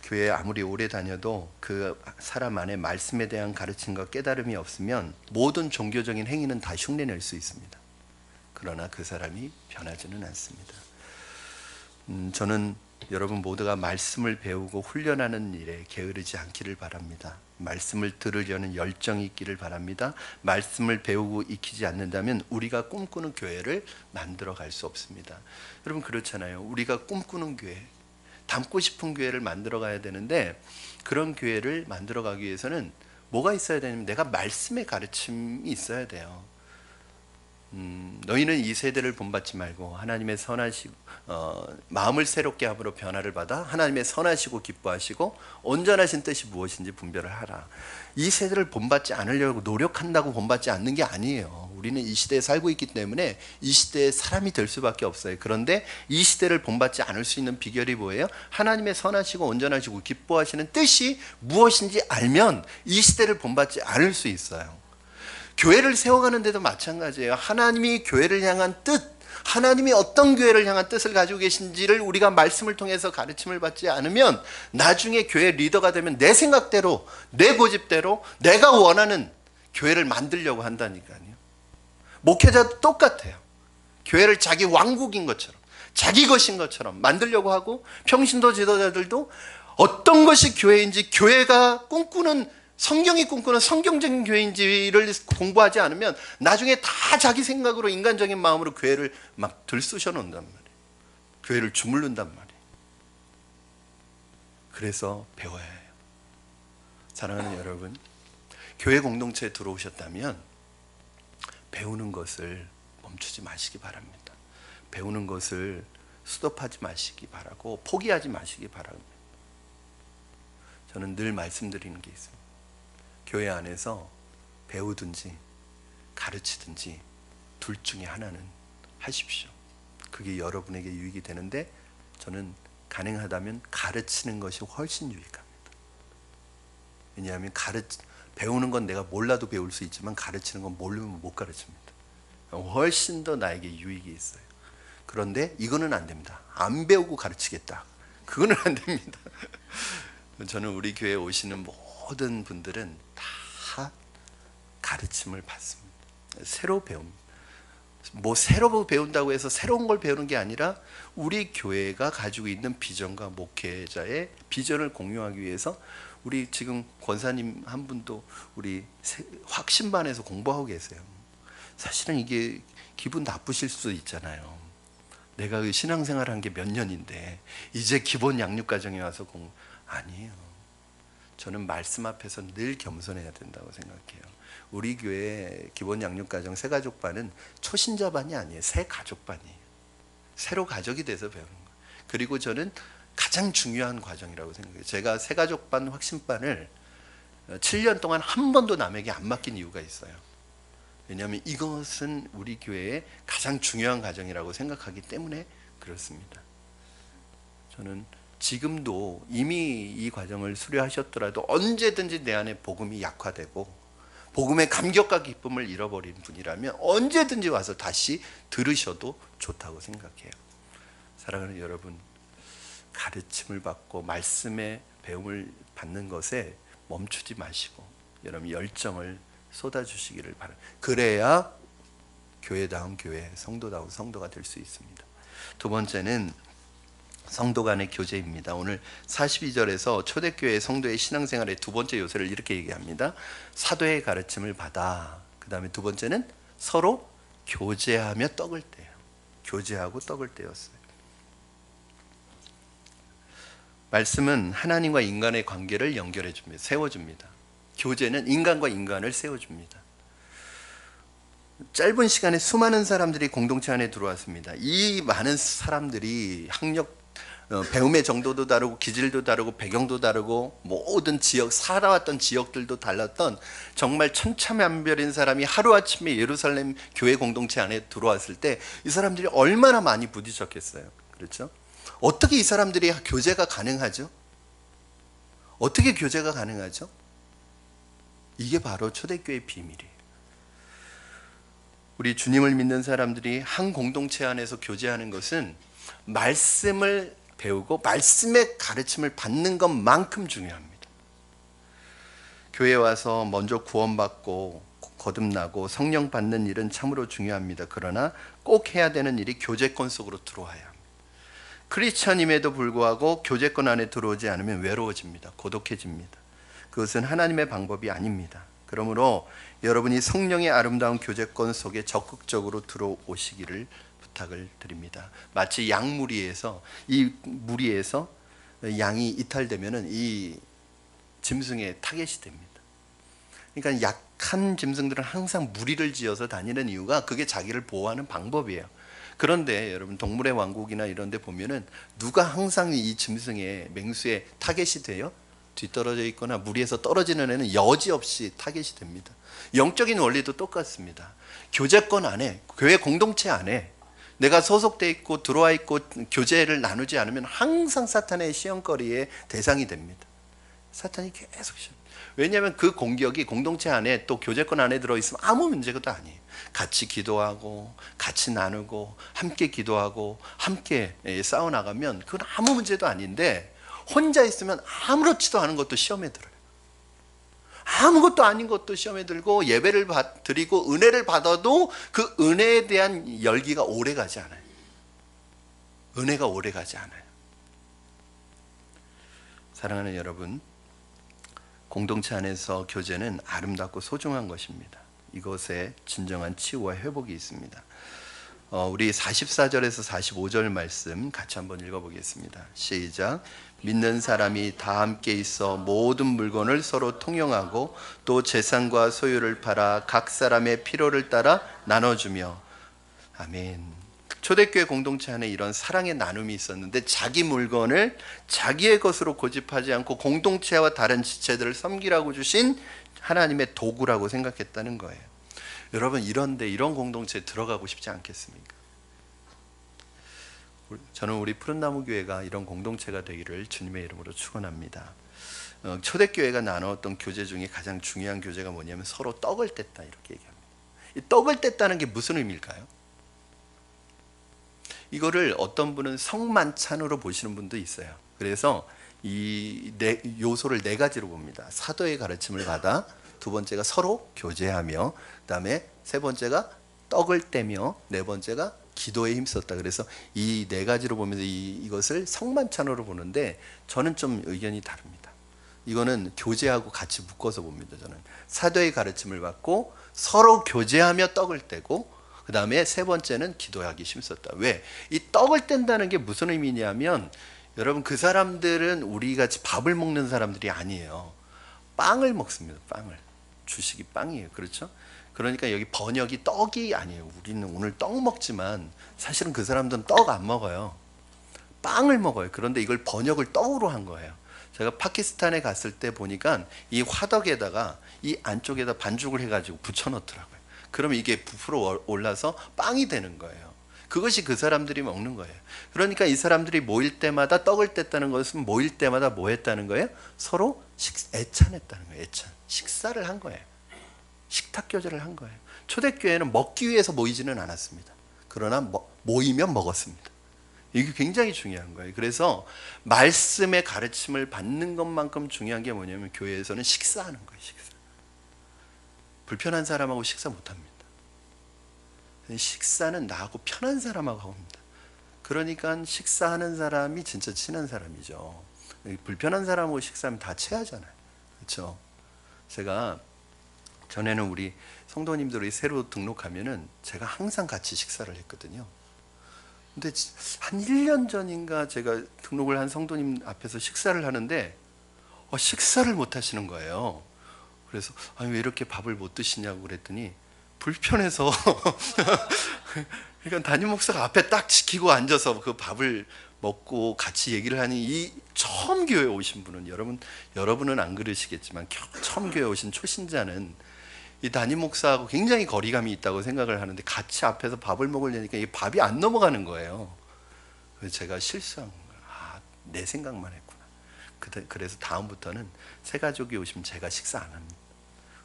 교회에 아무리 오래 다녀도 그 사람 안에 말씀에 대한 가르침과 깨달음이 없으면 모든 종교적인 행위는 다 흉내낼 수 있습니다. 그러나 그 사람이 변하지는 않습니다. 저는 여러분 모두가 말씀을 배우고 훈련하는 일에 게으르지 않기를 바랍니다. 말씀을 들으려는 열정이 있기를 바랍니다. 말씀을 배우고 익히지 않는다면 우리가 꿈꾸는 교회를 만들어 갈 수 없습니다. 여러분 그렇잖아요. 우리가 꿈꾸는 교회, 닮고 싶은 교회를 만들어 가야 되는데, 그런 교회를 만들어 가기 위해서는 뭐가 있어야 되냐면 내가 말씀의 가르침이 있어야 돼요. 너희는 이 세대를 본받지 말고 하나님의 선하시고 마음을 새롭게 함으로 변화를 받아 하나님의 선하시고 기뻐하시고 온전하신 뜻이 무엇인지 분별을 하라. 이 세대를 본받지 않으려고 노력한다고 본받지 않는 게 아니에요. 우리는 이 시대에 살고 있기 때문에 이 시대의 사람이 될 수밖에 없어요. 그런데 이 시대를 본받지 않을 수 있는 비결이 뭐예요? 하나님의 선하시고 온전하시고 기뻐하시는 뜻이 무엇인지 알면 이 시대를 본받지 않을 수 있어요. 교회를 세워가는 데도 마찬가지예요. 하나님이 교회를 향한 뜻, 하나님이 어떤 교회를 향한 뜻을 가지고 계신지를 우리가 말씀을 통해서 가르침을 받지 않으면 나중에 교회 리더가 되면 내 생각대로, 내 고집대로 내가 원하는 교회를 만들려고 한다니까요. 목회자도 똑같아요. 교회를 자기 왕국인 것처럼, 자기 것인 것처럼 만들려고 하고, 평신도 지도자들도 어떤 것이 교회인지, 교회가 꿈꾸는, 성경이 꿈꾸는 성경적인 교회인지를 공부하지 않으면 나중에 다 자기 생각으로, 인간적인 마음으로 교회를 막 들쑤셔 놓는단 말이에요. 교회를 주물른단 말이에요. 그래서 배워야 해요. 사랑하는 여러분, 교회 공동체에 들어오셨다면 배우는 것을 멈추지 마시기 바랍니다. 배우는 것을 스톱하지 마시기 바라고 포기하지 마시기 바랍니다. 저는 늘 말씀드리는 게 있습니다. 교회 안에서 배우든지 가르치든지 둘 중에 하나는 하십시오. 그게 여러분에게 유익이 되는데, 저는 가능하다면 가르치는 것이 훨씬 유익합니다. 왜냐하면 배우는 건 내가 몰라도 배울 수 있지만 가르치는 건 모르면 못 가르칩니다. 훨씬 더 나에게 유익이 있어요. 그런데 이거는 안 됩니다. 안 배우고 가르치겠다, 그거는 안 됩니다. 저는 우리 교회에 오시는 모든 분들은 다 가르침을 받습니다. 새로 배웁니다. 뭐 새로 배운다고 해서 새로운 걸 배우는 게 아니라 우리 교회가 가지고 있는 비전과 목회자의 비전을 공유하기 위해서 우리 지금 권사님 한 분도 우리 확신반에서 공부하고 계세요. 사실은 이게 기분 나쁘실 수도 있잖아요. 내가 그 신앙생활 한 게 몇 년인데 이제 기본 양육과정에 와서 아니에요. 저는 말씀 앞에서 늘 겸손해야 된다고 생각해요. 우리 교회 기본 양육과정 새가족반은 초신자반이 아니에요. 새가족반이에요. 새로 가족이 돼서 배우는 거예요. 그리고 저는 가장 중요한 과정이라고 생각해요. 제가 새가족반 확신반을 7년 동안 한 번도 남에게 안 맡긴 이유가 있어요. 왜냐하면 이것은 우리 교회의 가장 중요한 과정이라고 생각하기 때문에 그렇습니다. 저는 지금도 이미 이 과정을 수료하셨더라도 언제든지 내 안에 복음이 약화되고 복음의 감격과 기쁨을 잃어버린 분이라면 언제든지 와서 다시 들으셔도 좋다고 생각해요. 사랑하는 여러분, 가르침을 받고 말씀의 배움을 받는 것에 멈추지 마시고 여러분 열정을 쏟아주시기를 바랍니다. 그래야 교회다운 교회, 성도다운 성도가 될 수 있습니다. 두 번째는 성도 간의 교제입니다. 오늘 42절에서 초대교회 성도의 신앙생활의 두 번째 요소를 이렇게 얘기합니다. 사도의 가르침을 받아. 그 다음에 두 번째는 서로 교제하며 떡을 떼요. 교제하고 떡을 떼었어요. 말씀은 하나님과 인간의 관계를 연결해 줍니다. 세워줍니다. 교제는 인간과 인간을 세워줍니다. 짧은 시간에 수많은 사람들이 공동체 안에 들어왔습니다. 이 많은 사람들이 학력, 배움의 정도도 다르고 기질도 다르고 배경도 다르고 모든 지역, 살아왔던 지역들도 달랐던 정말 천차만별인 사람이 하루아침에 예루살렘 교회 공동체 안에 들어왔을 때 이 사람들이 얼마나 많이 부딪혔겠어요. 그렇죠? 어떻게 이 사람들이 교제가 가능하죠? 어떻게 교제가 가능하죠? 이게 바로 초대교회의 비밀이에요. 우리 주님을 믿는 사람들이 한 공동체 안에서 교제하는 것은 말씀을 배우고 말씀의 가르침을 받는 것만큼 중요합니다. 교회에 와서 먼저 구원받고 거듭나고 성령 받는 일은 참으로 중요합니다. 그러나 꼭 해야 되는 일이 교제권 속으로 들어와야 합니다. 크리스천임에도 불구하고 교제권 안에 들어오지 않으면 외로워집니다. 고독해집니다. 그것은 하나님의 방법이 아닙니다. 그러므로 여러분이 성령의 아름다운 교제권 속에 적극적으로 들어오시기를 부탁을 드립니다. 마치 양무리에서 이 무리에서 양이 이탈되면은 이 짐승의 타겟이 됩니다. 그러니까 약한 짐승들은 항상 무리를 지어서 다니는 이유가 그게 자기를 보호하는 방법이에요. 그런데 여러분 동물의 왕국이나 이런 데 보면은 누가 항상 이 짐승의 맹수의 타겟이 돼요? 뒤떨어져 있거나 무리에서 떨어지는 애는 여지없이 타겟이 됩니다. 영적인 원리도 똑같습니다. 교제권 안에, 교회 공동체 안에 내가 소속돼 있고 들어와 있고 교제를 나누지 않으면 항상 사탄의 시험거리의 대상이 됩니다. 사탄이 계속 왜냐하면 그 공격이 공동체 안에 또 교제권 안에 들어있으면 아무 문제도 아니에요. 같이 기도하고 같이 나누고 함께 기도하고 함께 싸워나가면 그건 아무 문제도 아닌데 혼자 있으면 아무렇지도 않은 것도 시험에 들어요. 아무것도 아닌 것도 시험에 들고 예배를 드리고 은혜를 받아도 그 은혜에 대한 열기가 오래가지 않아요. 은혜가 오래가지 않아요. 사랑하는 여러분, 공동체 안에서 교제는 아름답고 소중한 것입니다. 이것에 진정한 치유와 회복이 있습니다. 우리 44절에서 45절 말씀 같이 한번 읽어보겠습니다. 시작. 믿는 사람이 다 함께 있어 모든 물건을 서로 통용하고 또 재산과 소유를 팔아 각 사람의 필요를 따라 나눠주며. 아멘. 초대교회 공동체 안에 이런 사랑의 나눔이 있었는데 자기 물건을 자기의 것으로 고집하지 않고 공동체와 다른 지체들을 섬기라고 주신 하나님의 도구라고 생각했다는 거예요. 여러분 이런데 이런 공동체에 들어가고 싶지 않겠습니까? 저는 우리 푸른나무 교회가 이런 공동체가 되기를 주님의 이름으로 축원합니다. 초대교회가 나눴던 교제 중에 가장 중요한 교제가 뭐냐면 서로 떡을 뗐다 이렇게 얘기합니다. 이 떡을 뗐다는 게 무슨 의미일까요? 이거를 어떤 분은 성만찬으로 보시는 분도 있어요. 그래서 이 요소를 네 가지로 봅니다. 사도의 가르침을 받아, 두 번째가 서로 교제하며, 그 다음에 세 번째가 떡을 떼며 네 번째가 기도에 힘썼다. 그래서 이 네 가지로 보면서 이것을 성만찬으로 보는데 저는 좀 의견이 다릅니다. 이거는 교제하고 같이 묶어서 봅니다. 저는 사도의 가르침을 받고 서로 교제하며 떡을 떼고 그 다음에 세 번째는 기도하기 힘썼다. 왜? 이 떡을 뗀다는 게 무슨 의미냐면 여러분 그 사람들은 우리 같이 밥을 먹는 사람들이 아니에요. 빵을 먹습니다. 빵을. 주식이 빵이에요. 그렇죠? 그러니까 여기 번역이 떡이 아니에요. 우리는 오늘 떡 먹지만 사실은 그 사람들은 떡 안 먹어요. 빵을 먹어요. 그런데 이걸 번역을 떡으로 한 거예요. 제가 파키스탄에 갔을 때 보니까 이 화덕에다가 이 안쪽에다 반죽을 해가지고 붙여놓더라고요. 그러면 이게 부풀어 올라서 빵이 되는 거예요. 그것이 그 사람들이 먹는 거예요. 그러니까 이 사람들이 모일 때마다 떡을 뗐다는 것은 모일 때마다 뭐 했다는 거예요? 서로 애찬했다는 거예요. 애찬. 식사를 한 거예요. 식탁 교제를 한 거예요. 초대교회는 먹기 위해서 모이지는 않았습니다. 그러나 모이면 먹었습니다. 이게 굉장히 중요한 거예요. 그래서 말씀의 가르침을 받는 것만큼 중요한 게 뭐냐면 교회에서는 식사하는 거예요. 식사. 불편한 사람하고 식사 못합니다. 식사는 나하고 편한 사람하고 합니다. 그러니까 식사하는 사람이 진짜 친한 사람이죠. 불편한 사람하고 식사하면 다 체하잖아요. 그렇죠? 제가 전에는 우리 성도님들이 새로 등록하면은 제가 항상 같이 식사를 했거든요. 근데 한 1년 전인가 제가 등록을 한 성도님 앞에서 식사를 하는데 식사를 못 하시는 거예요. 그래서 아니 왜 이렇게 밥을 못 드시냐고 그랬더니 불편해서 그러니까 담임 목사가 앞에 딱 지키고 앉아서 그 밥을 먹고 같이 얘기를 하니 이 처음 교회 오신 분은 여러분은 안 그러시겠지만 처음 교회 오신 초신자는 이 담임 목사하고 굉장히 거리감이 있다고 생각을 하는데 같이 앞에서 밥을 먹으려니까 이 밥이 안 넘어가는 거예요. 그래서 제가 실수한 거예요. 내 생각만 했구나. 그래서 다음부터는 새가족이 오시면 제가 식사 안 합니다.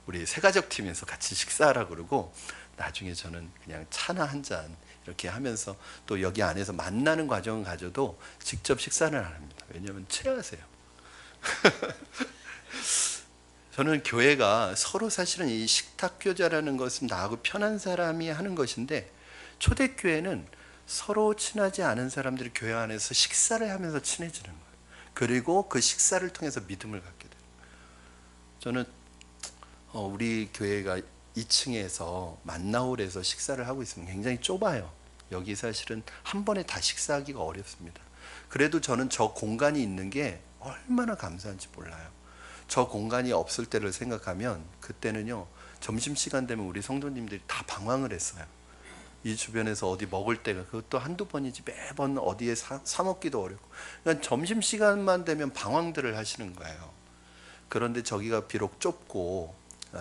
우리 새가족 팀에서 같이 식사하라고 그러고 나중에 저는 그냥 차나 한 잔 이렇게 하면서 또 여기 안에서 만나는 과정을 가져도 직접 식사를 안 합니다. 왜냐하면 체하세요. 저는 교회가 서로 사실은 이 식탁 교제라는 것은 나하고 편한 사람이 하는 것인데 초대교회는 서로 친하지 않은 사람들이 교회 안에서 식사를 하면서 친해지는 거예요. 그리고 그 식사를 통해서 믿음을 갖게 돼요. 저는 우리 교회가 2층에서 만나홀에서 식사를 하고 있으면 굉장히 좁아요. 여기 사실은 한 번에 다 식사하기가 어렵습니다. 그래도 저는 저 공간이 있는 게 얼마나 감사한지 몰라요. 저 공간이 없을 때를 생각하면 그때는요 점심시간 되면 우리 성도님들이 다 방황을 했어요. 이 주변에서 어디 먹을 때가 그것도 한두 번이지 매번 어디에 사 먹기도 어렵고 그러니까 점심시간만 되면 방황들을 하시는 거예요. 그런데 저기가 비록 좁고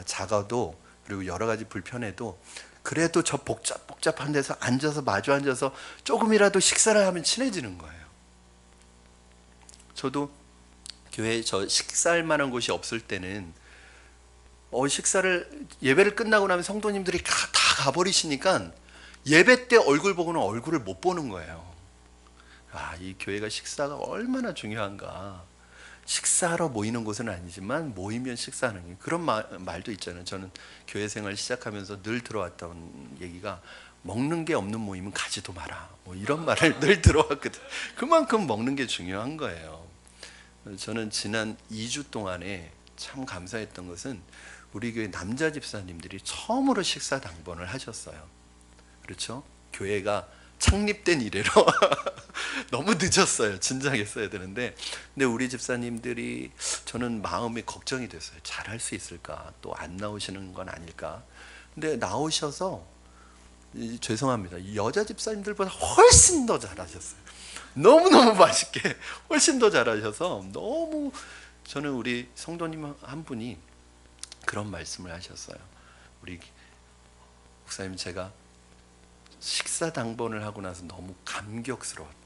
작아도 그리고 여러 가지 불편해도 그래도 저 복잡한 데서 앉아서 마주 앉아서 조금이라도 식사를 하면 친해지는 거예요. 저도 교회에 저 식사할 만한 곳이 없을 때는 예배를 끝나고 나면 성도님들이 다 가버리시니까 예배 때 얼굴 보고는 얼굴을 못 보는 거예요. 이 교회가 식사가 얼마나 중요한가. 식사하러 모이는 곳은 아니지만 모이면 식사하는 게 그런 말도 있잖아요. 저는 교회 생활 시작하면서 늘 들어왔던 얘기가 먹는 게 없는 모임은 가지도 마라. 뭐 이런 말을 늘 들어왔거든요. 그만큼 먹는 게 중요한 거예요. 저는 지난 2주 동안에 참 감사했던 것은 우리 교회 남자 집사님들이 처음으로 식사 당번을 하셨어요. 그렇죠? 교회가 창립된 이래로 너무 늦었어요. 진작 했어야 되는데 근데 우리 집사님들이 저는 마음이 걱정이 됐어요. 잘할 수 있을까? 또 안 나오시는 건 아닐까? 근데 나오셔서 죄송합니다. 여자 집사님들보다 훨씬 더 잘하셨어요. 너무너무 맛있게 훨씬 더 잘하셔서 너무 저는 우리 성도님 한 분이 그런 말씀을 하셨어요. 우리 목사님 제가 식사 당번을 하고 나서 너무 감격스러웠대요.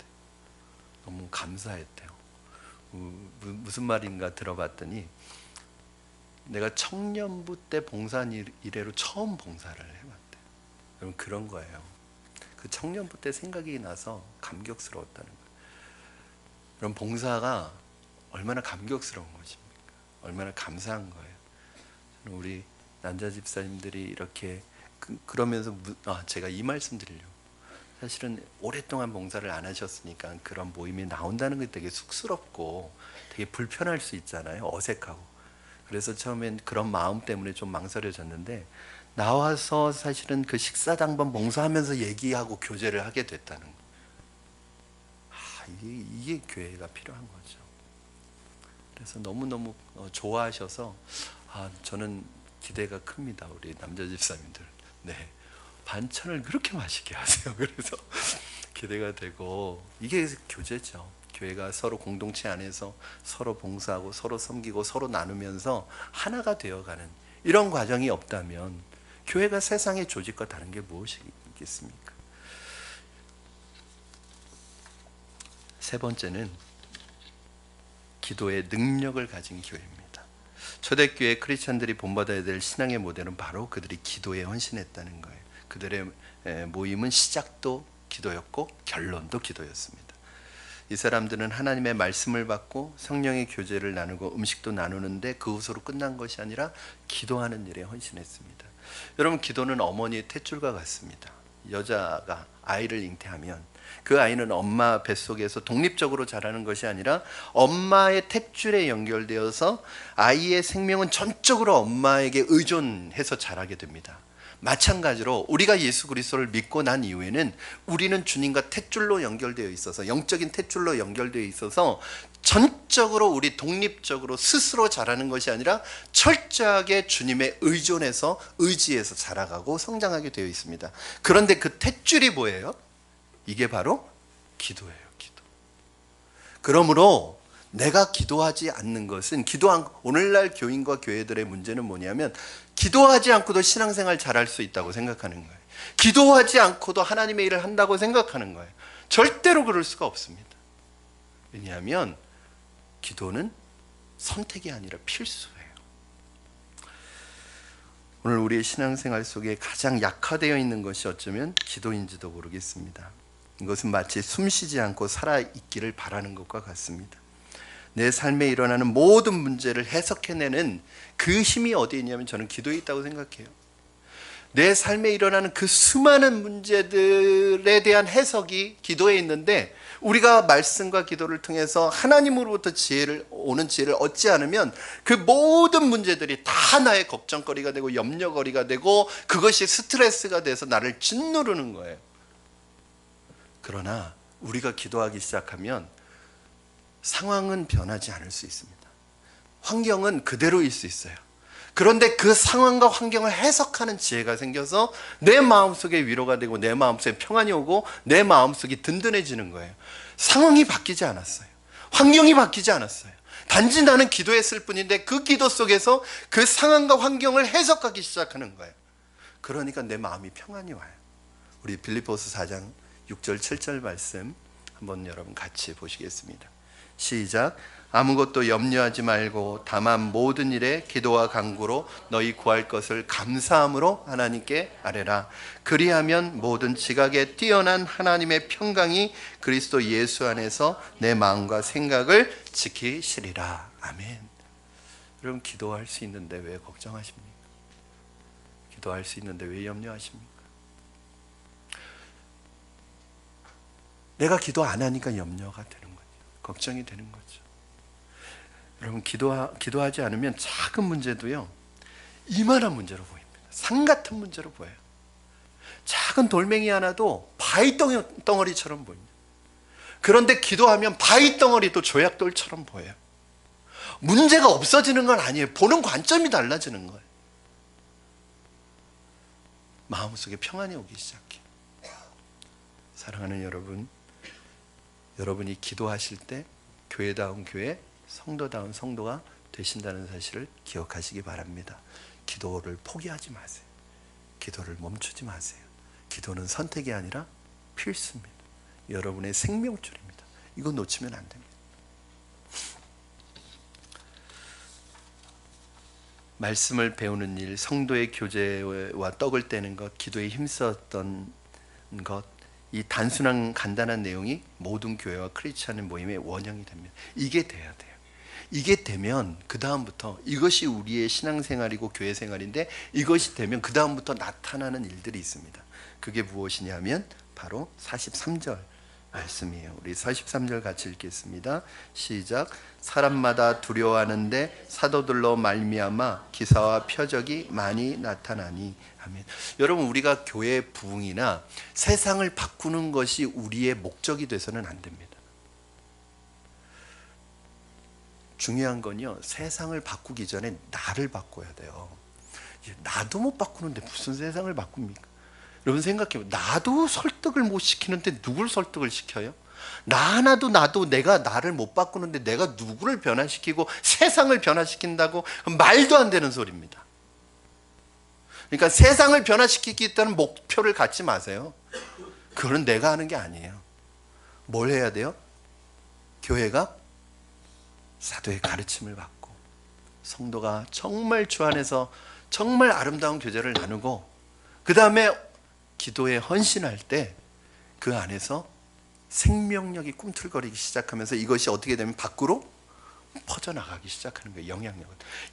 너무 감사했대요. 무슨 말인가 들어봤더니 내가 청년부 때 봉사한 이래로 처음 봉사를 해봤대요. 여러분 그런 거예요. 그 청년부 때 생각이 나서 감격스러웠다는 거예요. 그럼 봉사가 얼마나 감격스러운 것입니까? 얼마나 감사한 거예요. 우리 남자 집사님들이 이렇게 그러면서 제가 이 말씀 드리려고. 사실은 오랫동안 봉사를 안 하셨으니까 그런 모임이 나온다는 게 되게 쑥스럽고 되게 불편할 수 있잖아요. 어색하고. 그래서 처음엔 그런 마음 때문에 좀 망설여졌는데, 나와서 사실은 그 식사당번 봉사하면서 얘기하고 교제를 하게 됐다는 거. 이게 교회가 필요한 거죠. 그래서 너무너무 좋아하셔서 저는 기대가 큽니다. 우리 남자 집사님들. 네, 반찬을 그렇게 맛있게 하세요. 그래서 기대가 되고, 이게 교제죠. 교회가 서로 공동체 안에서 서로 봉사하고 서로 섬기고 서로 나누면서 하나가 되어가는 이런 과정이 없다면 교회가 세상의 조직과 다른 게 무엇이 있겠습니까? 세 번째는 기도의 능력을 가진 교회입니다. 초대교회 크리스찬들이 본받아야 될 신앙의 모델은 바로 그들이 기도에 헌신했다는 거예요. 그들의 모임은 시작도 기도였고 결론도 기도였습니다. 이 사람들은 하나님의 말씀을 받고 성령의 교제를 나누고 음식도 나누는데 그것으로 끝난 것이 아니라 기도하는 일에 헌신했습니다. 여러분, 기도는 어머니의 탯줄과 같습니다. 여자가 아이를 잉태하면 그 아이는 엄마 뱃속에서 독립적으로 자라는 것이 아니라 엄마의 탯줄에 연결되어서 아이의 생명은 전적으로 엄마에게 의존해서 자라게 됩니다. 마찬가지로 우리가 예수 그리스도를 믿고 난 이후에는 우리는 주님과 탯줄로 연결되어 있어서, 영적인 탯줄로 연결되어 있어서 전적으로 우리 독립적으로 스스로 자라는 것이 아니라 철저하게 주님의 의지에서 자라가고 성장하게 되어 있습니다. 그런데 그 탯줄이 뭐예요? 이게 바로 기도예요. 기도. 그러므로 내가 기도하지 않는 것은, 오늘날 교인과 교회들의 문제는 뭐냐면 기도하지 않고도 신앙생활 잘할 수 있다고 생각하는 거예요. 기도하지 않고도 하나님의 일을 한다고 생각하는 거예요. 절대로 그럴 수가 없습니다. 왜냐하면 기도는 선택이 아니라 필수예요. 오늘 우리의 신앙생활 속에 가장 약화되어 있는 것이 어쩌면 기도인지도 모르겠습니다. 이것은 마치 숨쉬지 않고 살아있기를 바라는 것과 같습니다. 내 삶에 일어나는 모든 문제를 해석해내는 그 힘이 어디에 있냐면 저는 기도에 있다고 생각해요. 내 삶에 일어나는 그 수많은 문제들에 대한 해석이 기도에 있는데, 우리가 말씀과 기도를 통해서 하나님으로부터 오는 지혜를 얻지 않으면 그 모든 문제들이 다 나의 걱정거리가 되고 염려거리가 되고 그것이 스트레스가 돼서 나를 짓누르는 거예요. 그러나 우리가 기도하기 시작하면 상황은 변하지 않을 수 있습니다. 환경은 그대로일 수 있어요. 그런데 그 상황과 환경을 해석하는 지혜가 생겨서 내 마음속에 위로가 되고 내 마음속에 평안이 오고 내 마음속이 든든해지는 거예요. 상황이 바뀌지 않았어요. 환경이 바뀌지 않았어요. 단지 나는 기도했을 뿐인데 그 기도 속에서 그 상황과 환경을 해석하기 시작하는 거예요. 그러니까 내 마음이 평안이 와요. 우리 빌립보서 4장 6절 7절 말씀 한번 여러분 같이 보시겠습니다. 시작. 아무것도 염려하지 말고 다만 모든 일에 기도와 간구로 너희 구할 것을 감사함으로 하나님께 아뢰라. 그리하면 모든 지각에 뛰어난 하나님의 평강이 그리스도 예수 안에서 내 마음과 생각을 지키시리라. 아멘. 여러분, 기도할 수 있는데 왜 걱정하십니까? 기도할 수 있는데 왜 염려하십니까? 내가 기도 안 하니까 염려가 되는 거죠. 걱정이 되는 거죠. 여러분, 기도하지 않으면 작은 문제도요 이만한 문제로 보입니다. 산 같은 문제로 보여요. 작은 돌멩이 하나도 바위 덩어리처럼 보입니다. 그런데 기도하면 바위 덩어리도 조약돌처럼 보여요. 문제가 없어지는 건 아니에요. 보는 관점이 달라지는 거예요. 마음속에 평안이 오기 시작해요. 사랑하는 여러분, 여러분이 기도하실 때 교회다운 교회, 성도다운 성도가 되신다는 사실을 기억하시기 바랍니다. 기도를 포기하지 마세요. 기도를 멈추지 마세요. 기도는 선택이 아니라 필수입니다. 여러분의 생명줄입니다. 이거 놓치면 안 됩니다. 말씀을 배우는 일, 성도의 교제와 떡을 떼는 것, 기도에 힘썼던 것, 이 단순한 간단한 내용이 모든 교회와 크리스찬의 모임의 원형이 됩니다. 이게 돼야 돼요. 이게 되면 그 다음부터 이것이 우리의 신앙생활이고 교회 생활인데, 이것이 되면 그 다음부터 나타나는 일들이 있습니다. 그게 무엇이냐면 바로 43절 말씀이에요. 우리 43절 같이 읽겠습니다. 시작. 사람마다 두려워하는데 사도들로 말미암아 기사와 표적이 많이 나타나니. 아멘. 여러분, 우리가 교회 부흥이나 세상을 바꾸는 것이 우리의 목적이 돼서는 안 됩니다. 중요한 건요, 세상을 바꾸기 전에 나를 바꿔야 돼요. 나도 못 바꾸는데 무슨 세상을 바꿉니까? 여러분 생각해요. 나도 설득을 못 시키는데 누굴 설득을 시켜요? 나도 내가 나를 못 바꾸는데 내가 누구를 변화시키고 세상을 변화시킨다고? 말도 안 되는 소리입니다. 그러니까 세상을 변화시키겠다는 목표를 갖지 마세요. 그건 내가 하는 게 아니에요. 뭘 해야 돼요? 교회가 사도의 가르침을 받고 성도가 정말 주 안에서 정말 아름다운 교제를 나누고, 그 다음에 기도에 헌신할 때 그 안에서 생명력이 꿈틀거리기 시작하면서 이것이 어떻게 되면 밖으로 퍼져나가기 시작하는 거예요.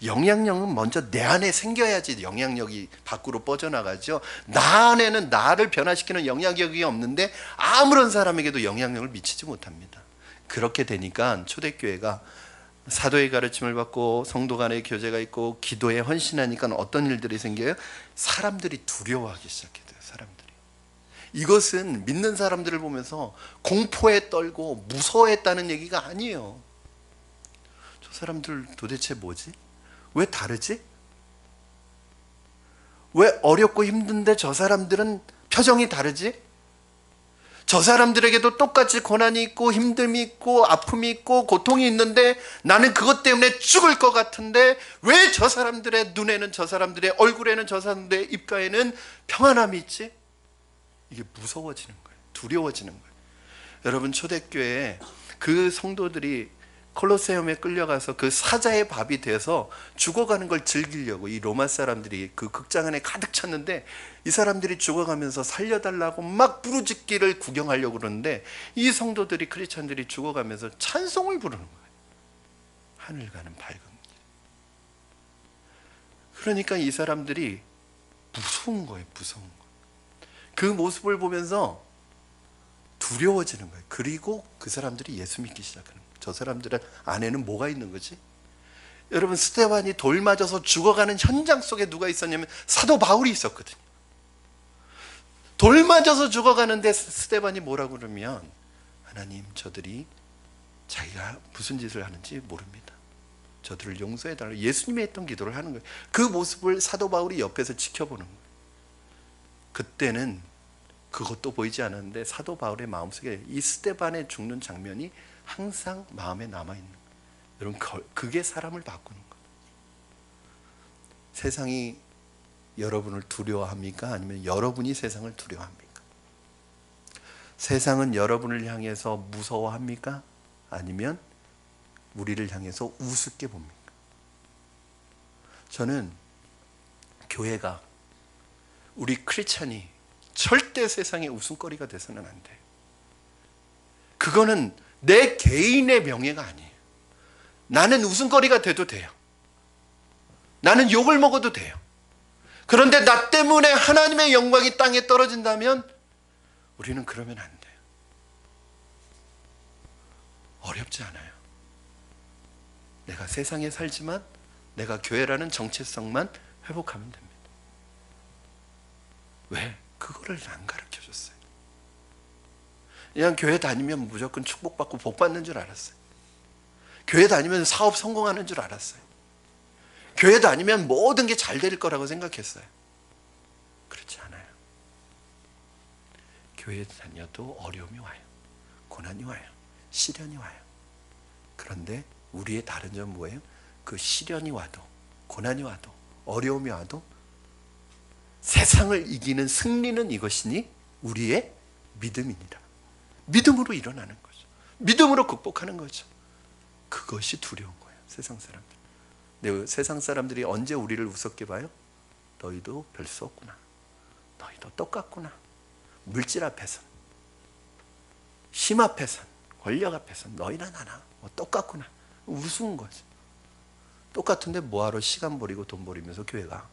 영향력은 먼저 내 안에 생겨야지 영향력이 밖으로 뻗어나가죠. 나 안에는 나를 변화시키는 영향력이 없는데 아무런 사람에게도 영향력을 미치지 못합니다. 그렇게 되니까 초대교회가 사도의 가르침을 받고 성도 간의 교제가 있고 기도에 헌신하니까 어떤 일들이 생겨요? 사람들이 두려워하기 시작해요. 사람들이. 이것은 믿는 사람들을 보면서 공포에 떨고 무서워했다는 얘기가 아니에요. 저 사람들 도대체 뭐지? 왜 다르지? 왜 어렵고 힘든데 저 사람들은 표정이 다르지? 저 사람들에게도 똑같이 고난이 있고 힘듦이 있고 아픔이 있고 고통이 있는데 나는 그것 때문에 죽을 것 같은데 왜 저 사람들의 눈에는, 저 사람들의 얼굴에는, 저 사람들의 입가에는 평안함이 있지? 이게 무서워지는 거예요. 두려워지는 거예요. 여러분, 초대교회에 그 성도들이 콜로세움에 끌려가서 그 사자의 밥이 돼서 죽어가는 걸 즐기려고 이 로마 사람들이 그 극장 안에 가득 찼는데, 이 사람들이 죽어가면서 살려달라고 막 부르짖기를 구경하려고 그러는데 이 성도들이, 크리스찬들이 죽어가면서 찬송을 부르는 거예요. 하늘 가는 밝은 길. 그러니까 이 사람들이 무서운 거예요. 무서운 거예요. 그 모습을 보면서 두려워지는 거예요. 그리고 그 사람들이 예수 믿기 시작하는 거예요. 저 사람들 안에는 뭐가 있는 거지? 여러분, 스데반이 돌 맞아서 죽어가는 현장 속에 누가 있었냐면 사도 바울이 있었거든요. 돌 맞아서 죽어가는데 스데반이 뭐라고 그러면, 하나님, 저들이 자기가 무슨 짓을 하는지 모릅니다. 저들을 용서해달라고 예수님이 했던 기도를 하는 거예요. 그 모습을 사도 바울이 옆에서 지켜보는 거예요. 그때는 그것도 보이지 않았는데 사도 바울의 마음속에 이 스데반의 죽는 장면이 항상 마음에 남아있는 거예요. 여러분, 그게 사람을 바꾸는 거예요. 세상이 여러분을 두려워합니까? 아니면 여러분이 세상을 두려워합니까? 세상은 여러분을 향해서 무서워합니까? 아니면 우리를 향해서 우습게 봅니까? 저는 교회가, 우리 크리스찬이 절대 세상의 웃음거리가 돼서는 안 돼요. 그거는 내 개인의 명예가 아니에요. 나는 웃음거리가 돼도 돼요. 나는 욕을 먹어도 돼요. 그런데 나 때문에 하나님의 영광이 땅에 떨어진다면 우리는 그러면 안 돼요. 어렵지 않아요. 내가 세상에 살지만 내가 교회라는 정체성만 회복하면 됩니다. 왜? 그거를 안 가르쳐줬어요. 그냥 교회 다니면 무조건 축복받고 복받는 줄 알았어요. 교회 다니면 사업 성공하는 줄 알았어요. 교회 다니면 모든 게 잘 될 거라고 생각했어요. 그렇지 않아요. 교회 다녀도 어려움이 와요. 고난이 와요. 시련이 와요. 그런데 우리의 다른 점은 뭐예요? 그 시련이 와도, 고난이 와도, 어려움이 와도 세상을 이기는 승리는 이것이니 우리의 믿음입니다. 믿음으로 일어나는 거죠. 믿음으로 극복하는 거죠. 그것이 두려운 거예요. 세상 사람들. 근데 세상 사람들이 언제 우리를 우습게 봐요? 너희도 별 수 없구나. 너희도 똑같구나. 물질 앞에선, 힘 앞에선, 권력 앞에선 너희나 나나 뭐 똑같구나. 우스운 거죠. 똑같은데 뭐하러 시간 버리고 돈 버리면서 교회 가?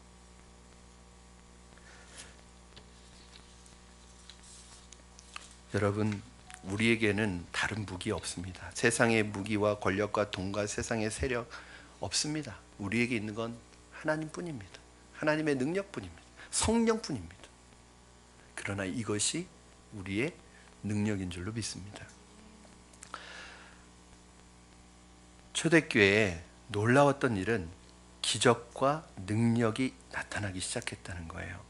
여러분, 우리에게는 다른 무기 없습니다. 세상의 무기와 권력과 돈과 세상의 세력 없습니다. 우리에게 있는 건 하나님뿐입니다. 하나님의 능력뿐입니다. 성령뿐입니다. 그러나 이것이 우리의 능력인 줄로 믿습니다. 초대교회에 놀라웠던 일은 기적과 능력이 나타나기 시작했다는 거예요.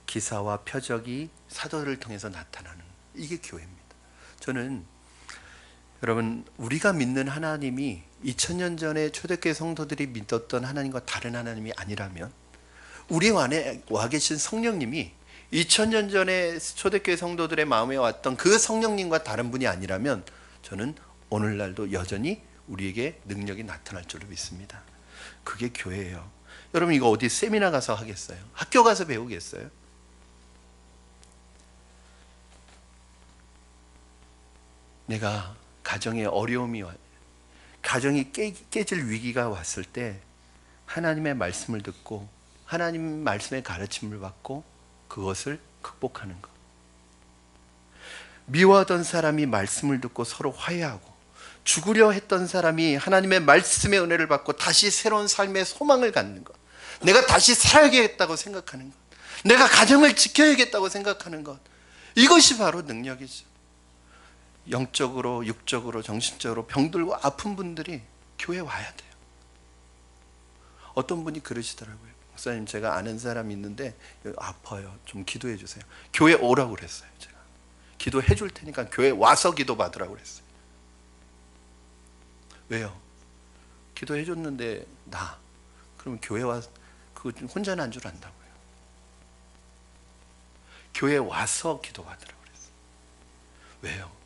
기사와 표적이 사도를 통해서 나타나는, 이게 교회입니다. 저는 여러분, 우리가 믿는 하나님이 2000년 전에 초대교회 성도들이 믿었던 하나님과 다른 하나님이 아니라면, 우리 안에 와 계신 성령님이 2000년 전에 초대교회 성도들의 마음에 왔던 그 성령님과 다른 분이 아니라면, 저는 오늘날도 여전히 우리에게 능력이 나타날 줄로 믿습니다. 그게 교회예요. 여러분, 이거 어디 세미나 가서 하겠어요? 학교 가서 배우겠어요? 내가 가정에 어려움이 가정이 깨질 위기가 왔을 때 하나님의 말씀을 듣고 하나님 말씀의 가르침을 받고 그것을 극복하는 것. 미워하던 사람이 말씀을 듣고 서로 화해하고, 죽으려 했던 사람이 하나님의 말씀의 은혜를 받고 다시 새로운 삶의 소망을 갖는 것. 내가 다시 살아야겠다고 생각하는 것. 내가 가정을 지켜야겠다고 생각하는 것. 이것이 바로 능력이죠. 영적으로, 육적으로, 정신적으로 병들고 아픈 분들이 교회에 와야 돼요. 어떤 분이 그러시더라고요. 목사님, 제가 아는 사람이 있는데 아파요. 좀 기도해 주세요. 교회 오라고 그랬어요. 제가 기도해 줄 테니까 교회 와서 기도 받으라고 그랬어요. 왜요? 기도해 줬는데 그러면 교회 와서 그거 혼자는 안 줄 안다고요. 교회 와서 기도 받으라고 그랬어요. 왜요?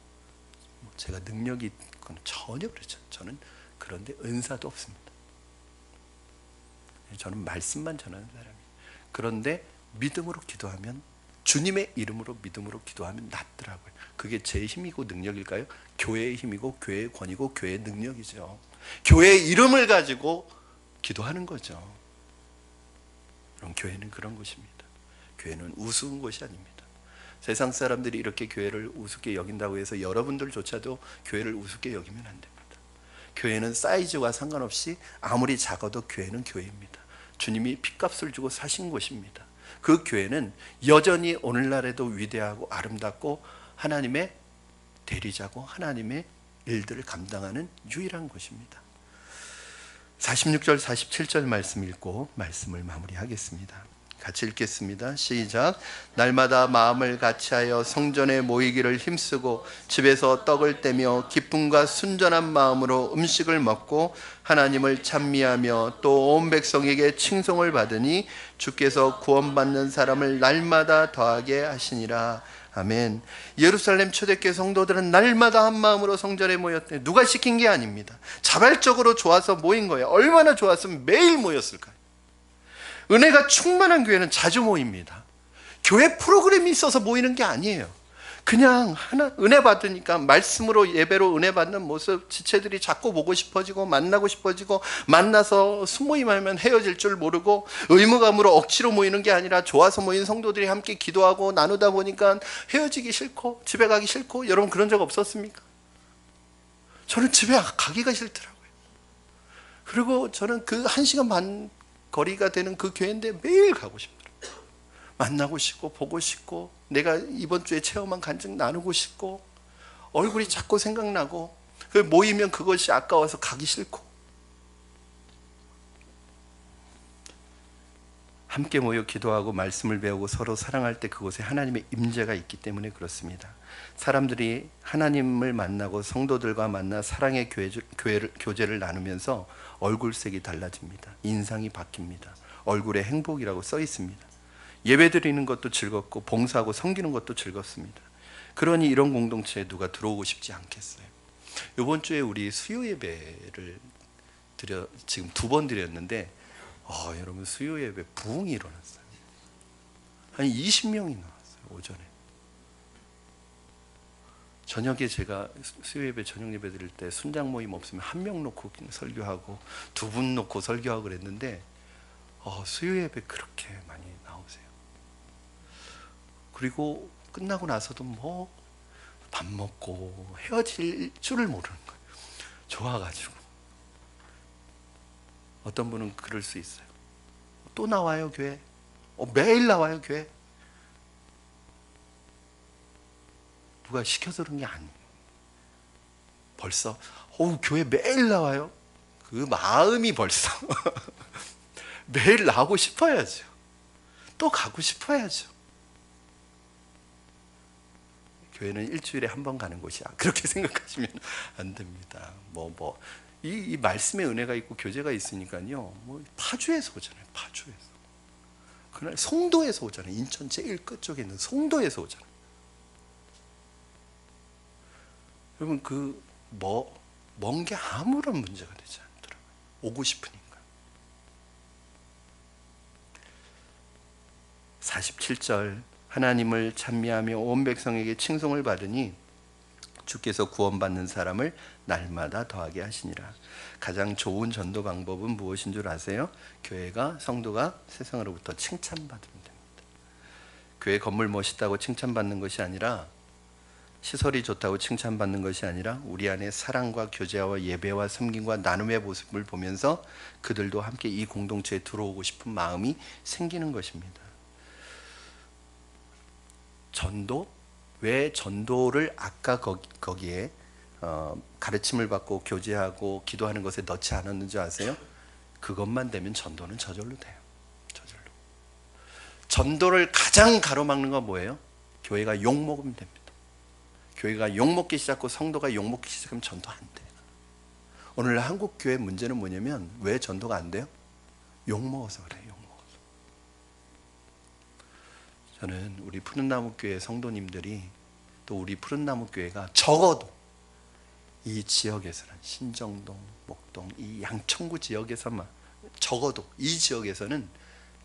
제가 능력이 있건 전혀 그렇죠. 저는 그런데 은사도 없습니다. 저는 말씀만 전하는 사람이에요. 그런데 믿음으로 기도하면, 주님의 이름으로 믿음으로 기도하면 낫더라고요. 그게 제 힘이고 능력일까요? 교회의 힘이고 교회의 권위고 교회의 능력이죠. 교회의 이름을 가지고 기도하는 거죠. 그럼 교회는 그런 곳입니다. 교회는 우스운 곳이 아닙니다. 세상 사람들이 이렇게 교회를 우습게 여긴다고 해서 여러분들조차도 교회를 우습게 여기면 안 됩니다. 교회는 사이즈와 상관없이 아무리 작아도 교회는 교회입니다. 주님이 핏값을 주고 사신 곳입니다. 그 교회는 여전히 오늘날에도 위대하고 아름답고 하나님의 대리자고 하나님의 일들을 감당하는 유일한 곳입니다. 46절 47절 말씀 읽고 말씀을 마무리하겠습니다. 같이 읽겠습니다. 시작. 날마다 마음을 같이하여 성전에 모이기를 힘쓰고 집에서 떡을 떼며 기쁨과 순전한 마음으로 음식을 먹고 하나님을 찬미하며 또 온 백성에게 칭송을 받으니 주께서 구원받는 사람을 날마다 더하게 하시니라. 아멘. 예루살렘 초대교회 성도들은 날마다 한 마음으로 성전에 모였대. 누가 시킨 게 아닙니다. 자발적으로 좋아서 모인 거예요. 얼마나 좋았으면 매일 모였을까요? 은혜가 충만한 교회는 자주 모입니다. 교회 프로그램이 있어서 모이는 게 아니에요. 그냥 은혜 받으니까 말씀으로 예배로 은혜 받는 모습, 지체들이 자꾸 보고 싶어지고 만나고 싶어지고, 만나서 수모임하면 헤어질 줄 모르고 의무감으로 억지로 모이는 게 아니라 좋아서 모인 성도들이 함께 기도하고 나누다 보니까 헤어지기 싫고 집에 가기 싫고. 여러분 그런 적 없었습니까? 저는 집에 가기가 싫더라고요. 그리고 저는 그 1시간 반 거리가 되는 그 교회인데 매일 가고 싶더라고요. 만나고 싶고 보고 싶고, 내가 이번 주에 체험한 간증 나누고 싶고, 얼굴이 자꾸 생각나고, 모이면 그것이 아까워서 가기 싫고. 함께 모여 기도하고 말씀을 배우고 서로 사랑할 때 그곳에 하나님의 임재가 있기 때문에 그렇습니다. 사람들이 하나님을 만나고 성도들과 만나 사랑의 교제를 나누면서 얼굴색이 달라집니다. 인상이 바뀝니다. 얼굴에 행복이라고 써 있습니다. 예배 드리는 것도 즐겁고 봉사하고 섬기는 것도 즐겁습니다. 그러니 이런 공동체에 누가 들어오고 싶지 않겠어요? 이번 주에 우리 수요 예배를 지금 2번 드렸는데 여러분 수요 예배 부흥이 일어났어요. 한 20명이 나왔어요. 오전에. 저녁에 제가 수요예배 저녁 예배 드릴 때 순장 모임 없으면 한 명 놓고 설교하고 두 분 놓고 설교하고 그랬는데 수요예배 그렇게 많이 나오세요. 그리고 끝나고 나서도 뭐 밥 먹고 헤어질 줄을 모르는 거예요. 좋아가지고. 어떤 분은 그럴 수 있어요. 또 나와요 교회? 매일 나와요 교회? 누가 시켜서 그런 게 아니에요. 벌써 교회 매일 나와요? 그 마음이 벌써 매일 나오고 싶어야죠. 또 가고 싶어야죠. 교회는 일주일에 한 번 가는 곳이야, 그렇게 생각하시면 안 됩니다. 이 말씀의 은혜가 있고 교제가 있으니까요, 파주에서 오잖아요. 파주에서. 그날 송도에서 오잖아요. 인천 제일 끝쪽에 있는 송도에서 오잖아요. 여러분 먼 게 아무런 문제가 되지 않더라고요. 오고 싶으니까. 47절 하나님을 찬미하며 온 백성에게 칭송을 받으니 주께서 구원받는 사람을 날마다 더하게 하시니라. 가장 좋은 전도 방법은 무엇인 줄 아세요? 교회가 성도가 세상으로부터 칭찬받으면 됩니다. 교회 건물 멋있다고 칭찬받는 것이 아니라, 시설이 좋다고 칭찬받는 것이 아니라, 우리 안에 사랑과 교제와 예배와 섬김과 나눔의 모습을 보면서 그들도 함께 이 공동체에 들어오고 싶은 마음이 생기는 것입니다. 전도? 왜 전도를 아까 거기에 가르침을 받고 교제하고 기도하는 것에 넣지 않았는지 아세요? 그것만 되면 전도는 저절로 돼요. 저절로. 전도를 가장 가로막는 건 뭐예요? 교회가 욕먹으면 됩니다. 교회가 욕먹기 시작하고 성도가 욕먹기 시작하면 전도 안 돼요. 오늘 한국 교회 문제는 뭐냐면, 왜 전도가 안 돼요? 욕먹어서 그래요. 욕먹어서. 저는 우리 푸른나무 교회 성도님들이, 또 우리 푸른나무 교회가 적어도 이 지역에서는, 신정동, 목동, 이 양천구 지역에서만, 적어도 이 지역에서는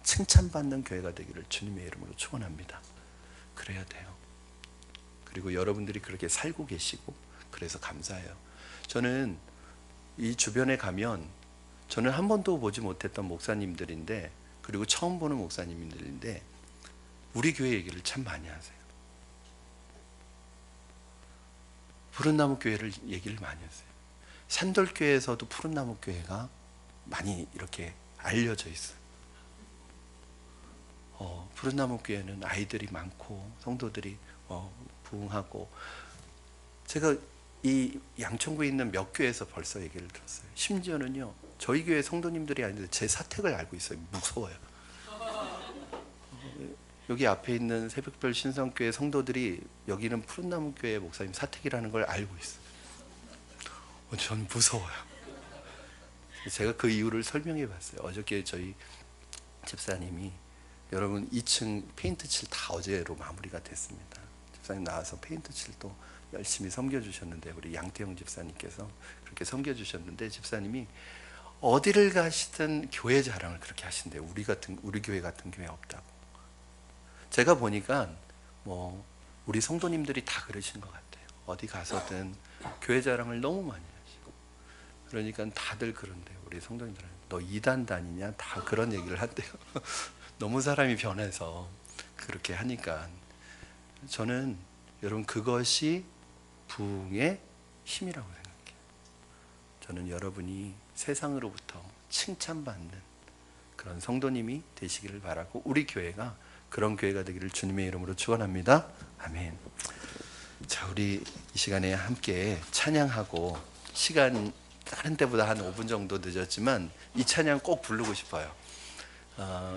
칭찬받는 교회가 되기를 주님의 이름으로 축원합니다. 그래야 돼요. 그리고 여러분들이 그렇게 살고 계시고, 그래서 감사해요. 저는 이 주변에 가면, 저는 한 번도 보지 못했던 목사님들인데, 그리고 처음 보는 목사님들인데 우리 교회 얘기를 참 많이 하세요. 푸른나무 교회를 얘기를 많이 하세요. 산돌교회에서도 푸른나무 교회가 많이 이렇게 알려져 있어요. 푸른나무 교회는 아이들이 많고 성도들이 부흥하고, 제가 이 양천구에 있는 몇 교회에서 벌써 얘기를 들었어요. 심지어는요, 저희 교회 성도님들이 아닌데 제 사택을 알고 있어요. 무서워요. 여기 앞에 있는 새벽별 신성교회 성도들이 여기는 푸른나무 교회 목사님 사택이라는 걸 알고 있어요. 저는 무서워요. 제가 그 이유를 설명해 봤어요. 어저께 저희 집사님이, 여러분 2층 페인트 칠 다 어제로 마무리가 됐습니다. 집사님 나와서 페인트 칠도 열심히 섬겨주셨는데, 우리 양태영 집사님께서 그렇게 섬겨주셨는데, 집사님이 어디를 가시든 교회 자랑을 그렇게 하신대요. 우리 교회 같은 교회 없다고. 제가 보니까 우리 성도님들이 다 그러신 것 같아요. 어디 가서든 교회 자랑을 너무 많이 하시고, 그러니까 다들 그런데, 우리 성도님들은 너 이단 다니냐? 다 그런 얘기를 한대요. 너무 사람이 변해서 그렇게 하니까. 저는 여러분, 그것이 부흥의 힘이라고 생각해요. 저는 여러분이 세상으로부터 칭찬받는 그런 성도님이 되시기를 바라고, 우리 교회가 그런 교회가 되기를 주님의 이름으로 축원합니다. 아멘. 자, 우리 이 시간에 함께 찬양하고, 시간 다른 때보다 한 5분 정도 늦었지만 이 찬양 꼭 부르고 싶어요.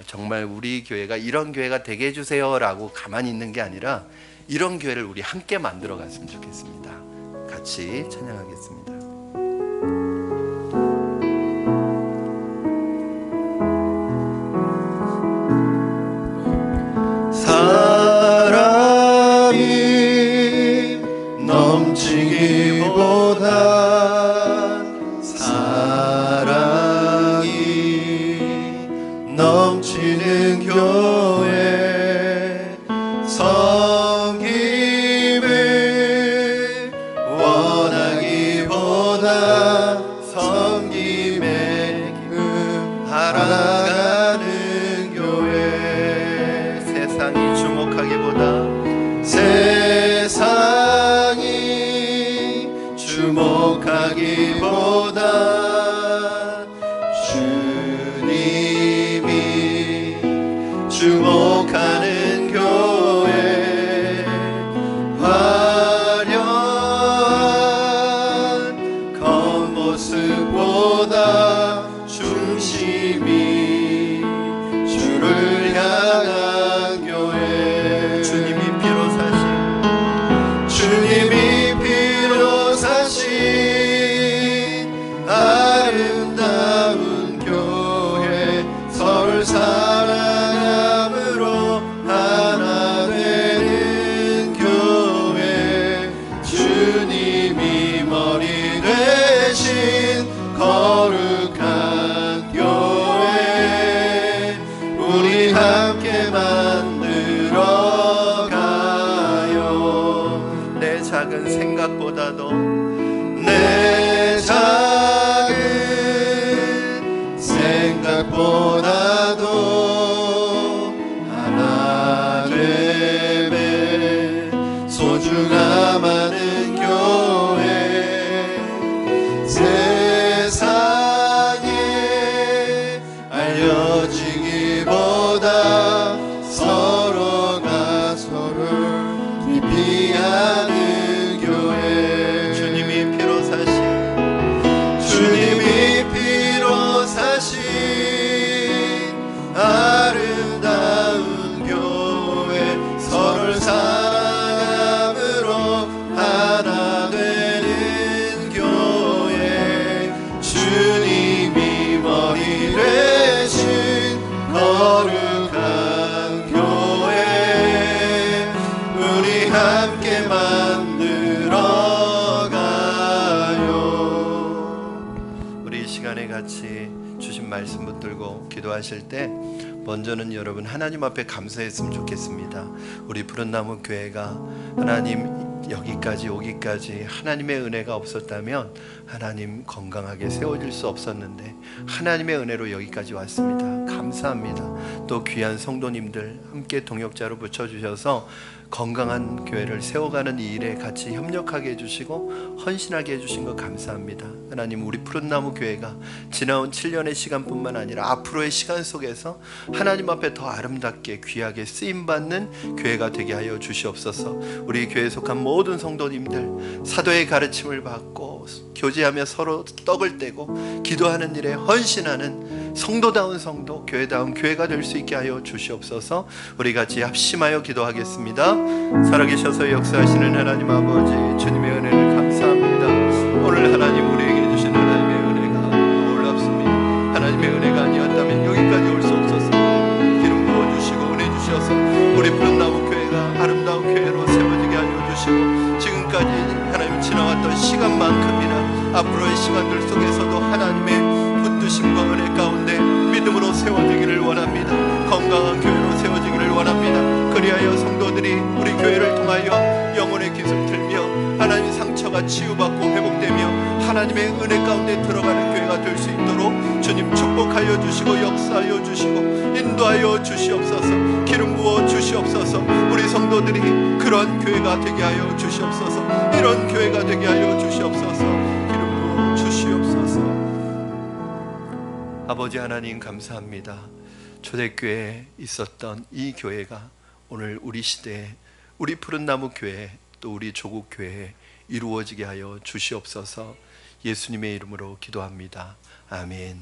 정말 우리 교회가 이런 교회가 되게 해주세요 라고 가만히 있는 게 아니라, 이런 교회를 우리 함께 만들어 갔으면 좋겠습니다. 같이 찬양하겠습니다. 사랑이 넘치기보다 사랑이 넘치는 교회, 섬김을 화려한 겉모습보다 중심이 주를 향한 교회. 주님이 피로 사신 아름다운 교회, 서로를 사랑함으로 하나 되는 교회. 주님이 머리 되신 거룩한 교회, 우리 함께 만들어 가요. 내 작은 생각보다도, 내 작은 생각보다도 하나 되매 소중함 하는 교회. 세상에 알려지기보다 서로가 서로를 깊이 아는 교회. 주님이 피로 사신 아름다운 교회, 서로를 사랑함으로 하나 되는 교회. 주님이 머리 되신 거룩한 교회, 우리 함께 만들어 가요. 우리 이 시간에 같이 주신 말씀 붙들고 기도하실 때 먼저는 여러분 하나님 앞에 감사했으면 좋겠습니다. 우리 푸른나무 교회가 하나님 여기까지 오기까지 하나님의 은혜가 없었다면 하나님 건강하게 세워질 수 없었는데 하나님의 은혜로 여기까지 왔습니다. 감사합니다. 또 귀한 성도님들 함께 동역자로 붙여주셔서 건강한 교회를 세워가는 이 일에 같이 협력하게 해주시고 헌신하게 해주신 것 감사합니다. 하나님, 우리 푸른나무 교회가 지나온 7년의 시간뿐만 아니라 앞으로의 시간 속에서 하나님 앞에 더 아름답게 귀하게 쓰임받는 교회가 되게 하여 주시옵소서. 우리 교회에 속한 모든 성도님들 사도의 가르침을 받고 교제하며 서로 떡을 떼고 기도하는 일에 헌신하는 성도다운 성도, 교회다운 교회가 될 수 있게 하여 주시옵소서. 우리 같이 합심하여 기도하겠습니다. 살아계셔서 역사하시는 하나님 아버지, 주님의 은혜를 감사합니다. 오늘 하나님 우리에게 주신 하나님의 은혜가 놀랍습니다. 하나님의 은혜가 아니었다면 여기까지 올 수 없었습니다. 기름 부어주시고 은혜 주셔서 우리 푸른나무 교회가 아름다운 교회로 세워지게 하여 주시고 지금까지 하나님 지나왔던 시간만큼이나 앞으로의 시간들 속에서도 하나님의 붙드심과 은혜 가운데 믿음으로 세워지기를 원합니다. 건강한 교회로 세워지기를 원합니다. 그리하여 성도들이 우리 교회를 통하여 영혼의 기술 들며 하나님 상처가 치유받고 회복되며 하나님의 은혜 가운데 들어가는 교회가 될 수 있도록 주님 축복하여 주시고 역사하여 주시고 인도하여 주시옵소서. 기름 부어 주시옵소서. 우리 성도들이 그런 교회가 되게 하여 주시옵소서. 이런 교회가 되게 하여 주시옵소서. 기름 부어 주시옵소서. 아버지 하나님 감사합니다. 초대교회에 있었던 이 교회가 오늘 우리 시대에 우리 푸른나무 교회 또 우리 조국 교회에 이루어지게 하여 주시옵소서. 예수님의 이름으로 기도합니다. 아멘.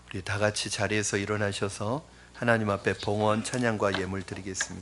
우리 다 같이 자리에서 일어나셔서 하나님 앞에 봉헌 찬양과 예물 드리겠습니다.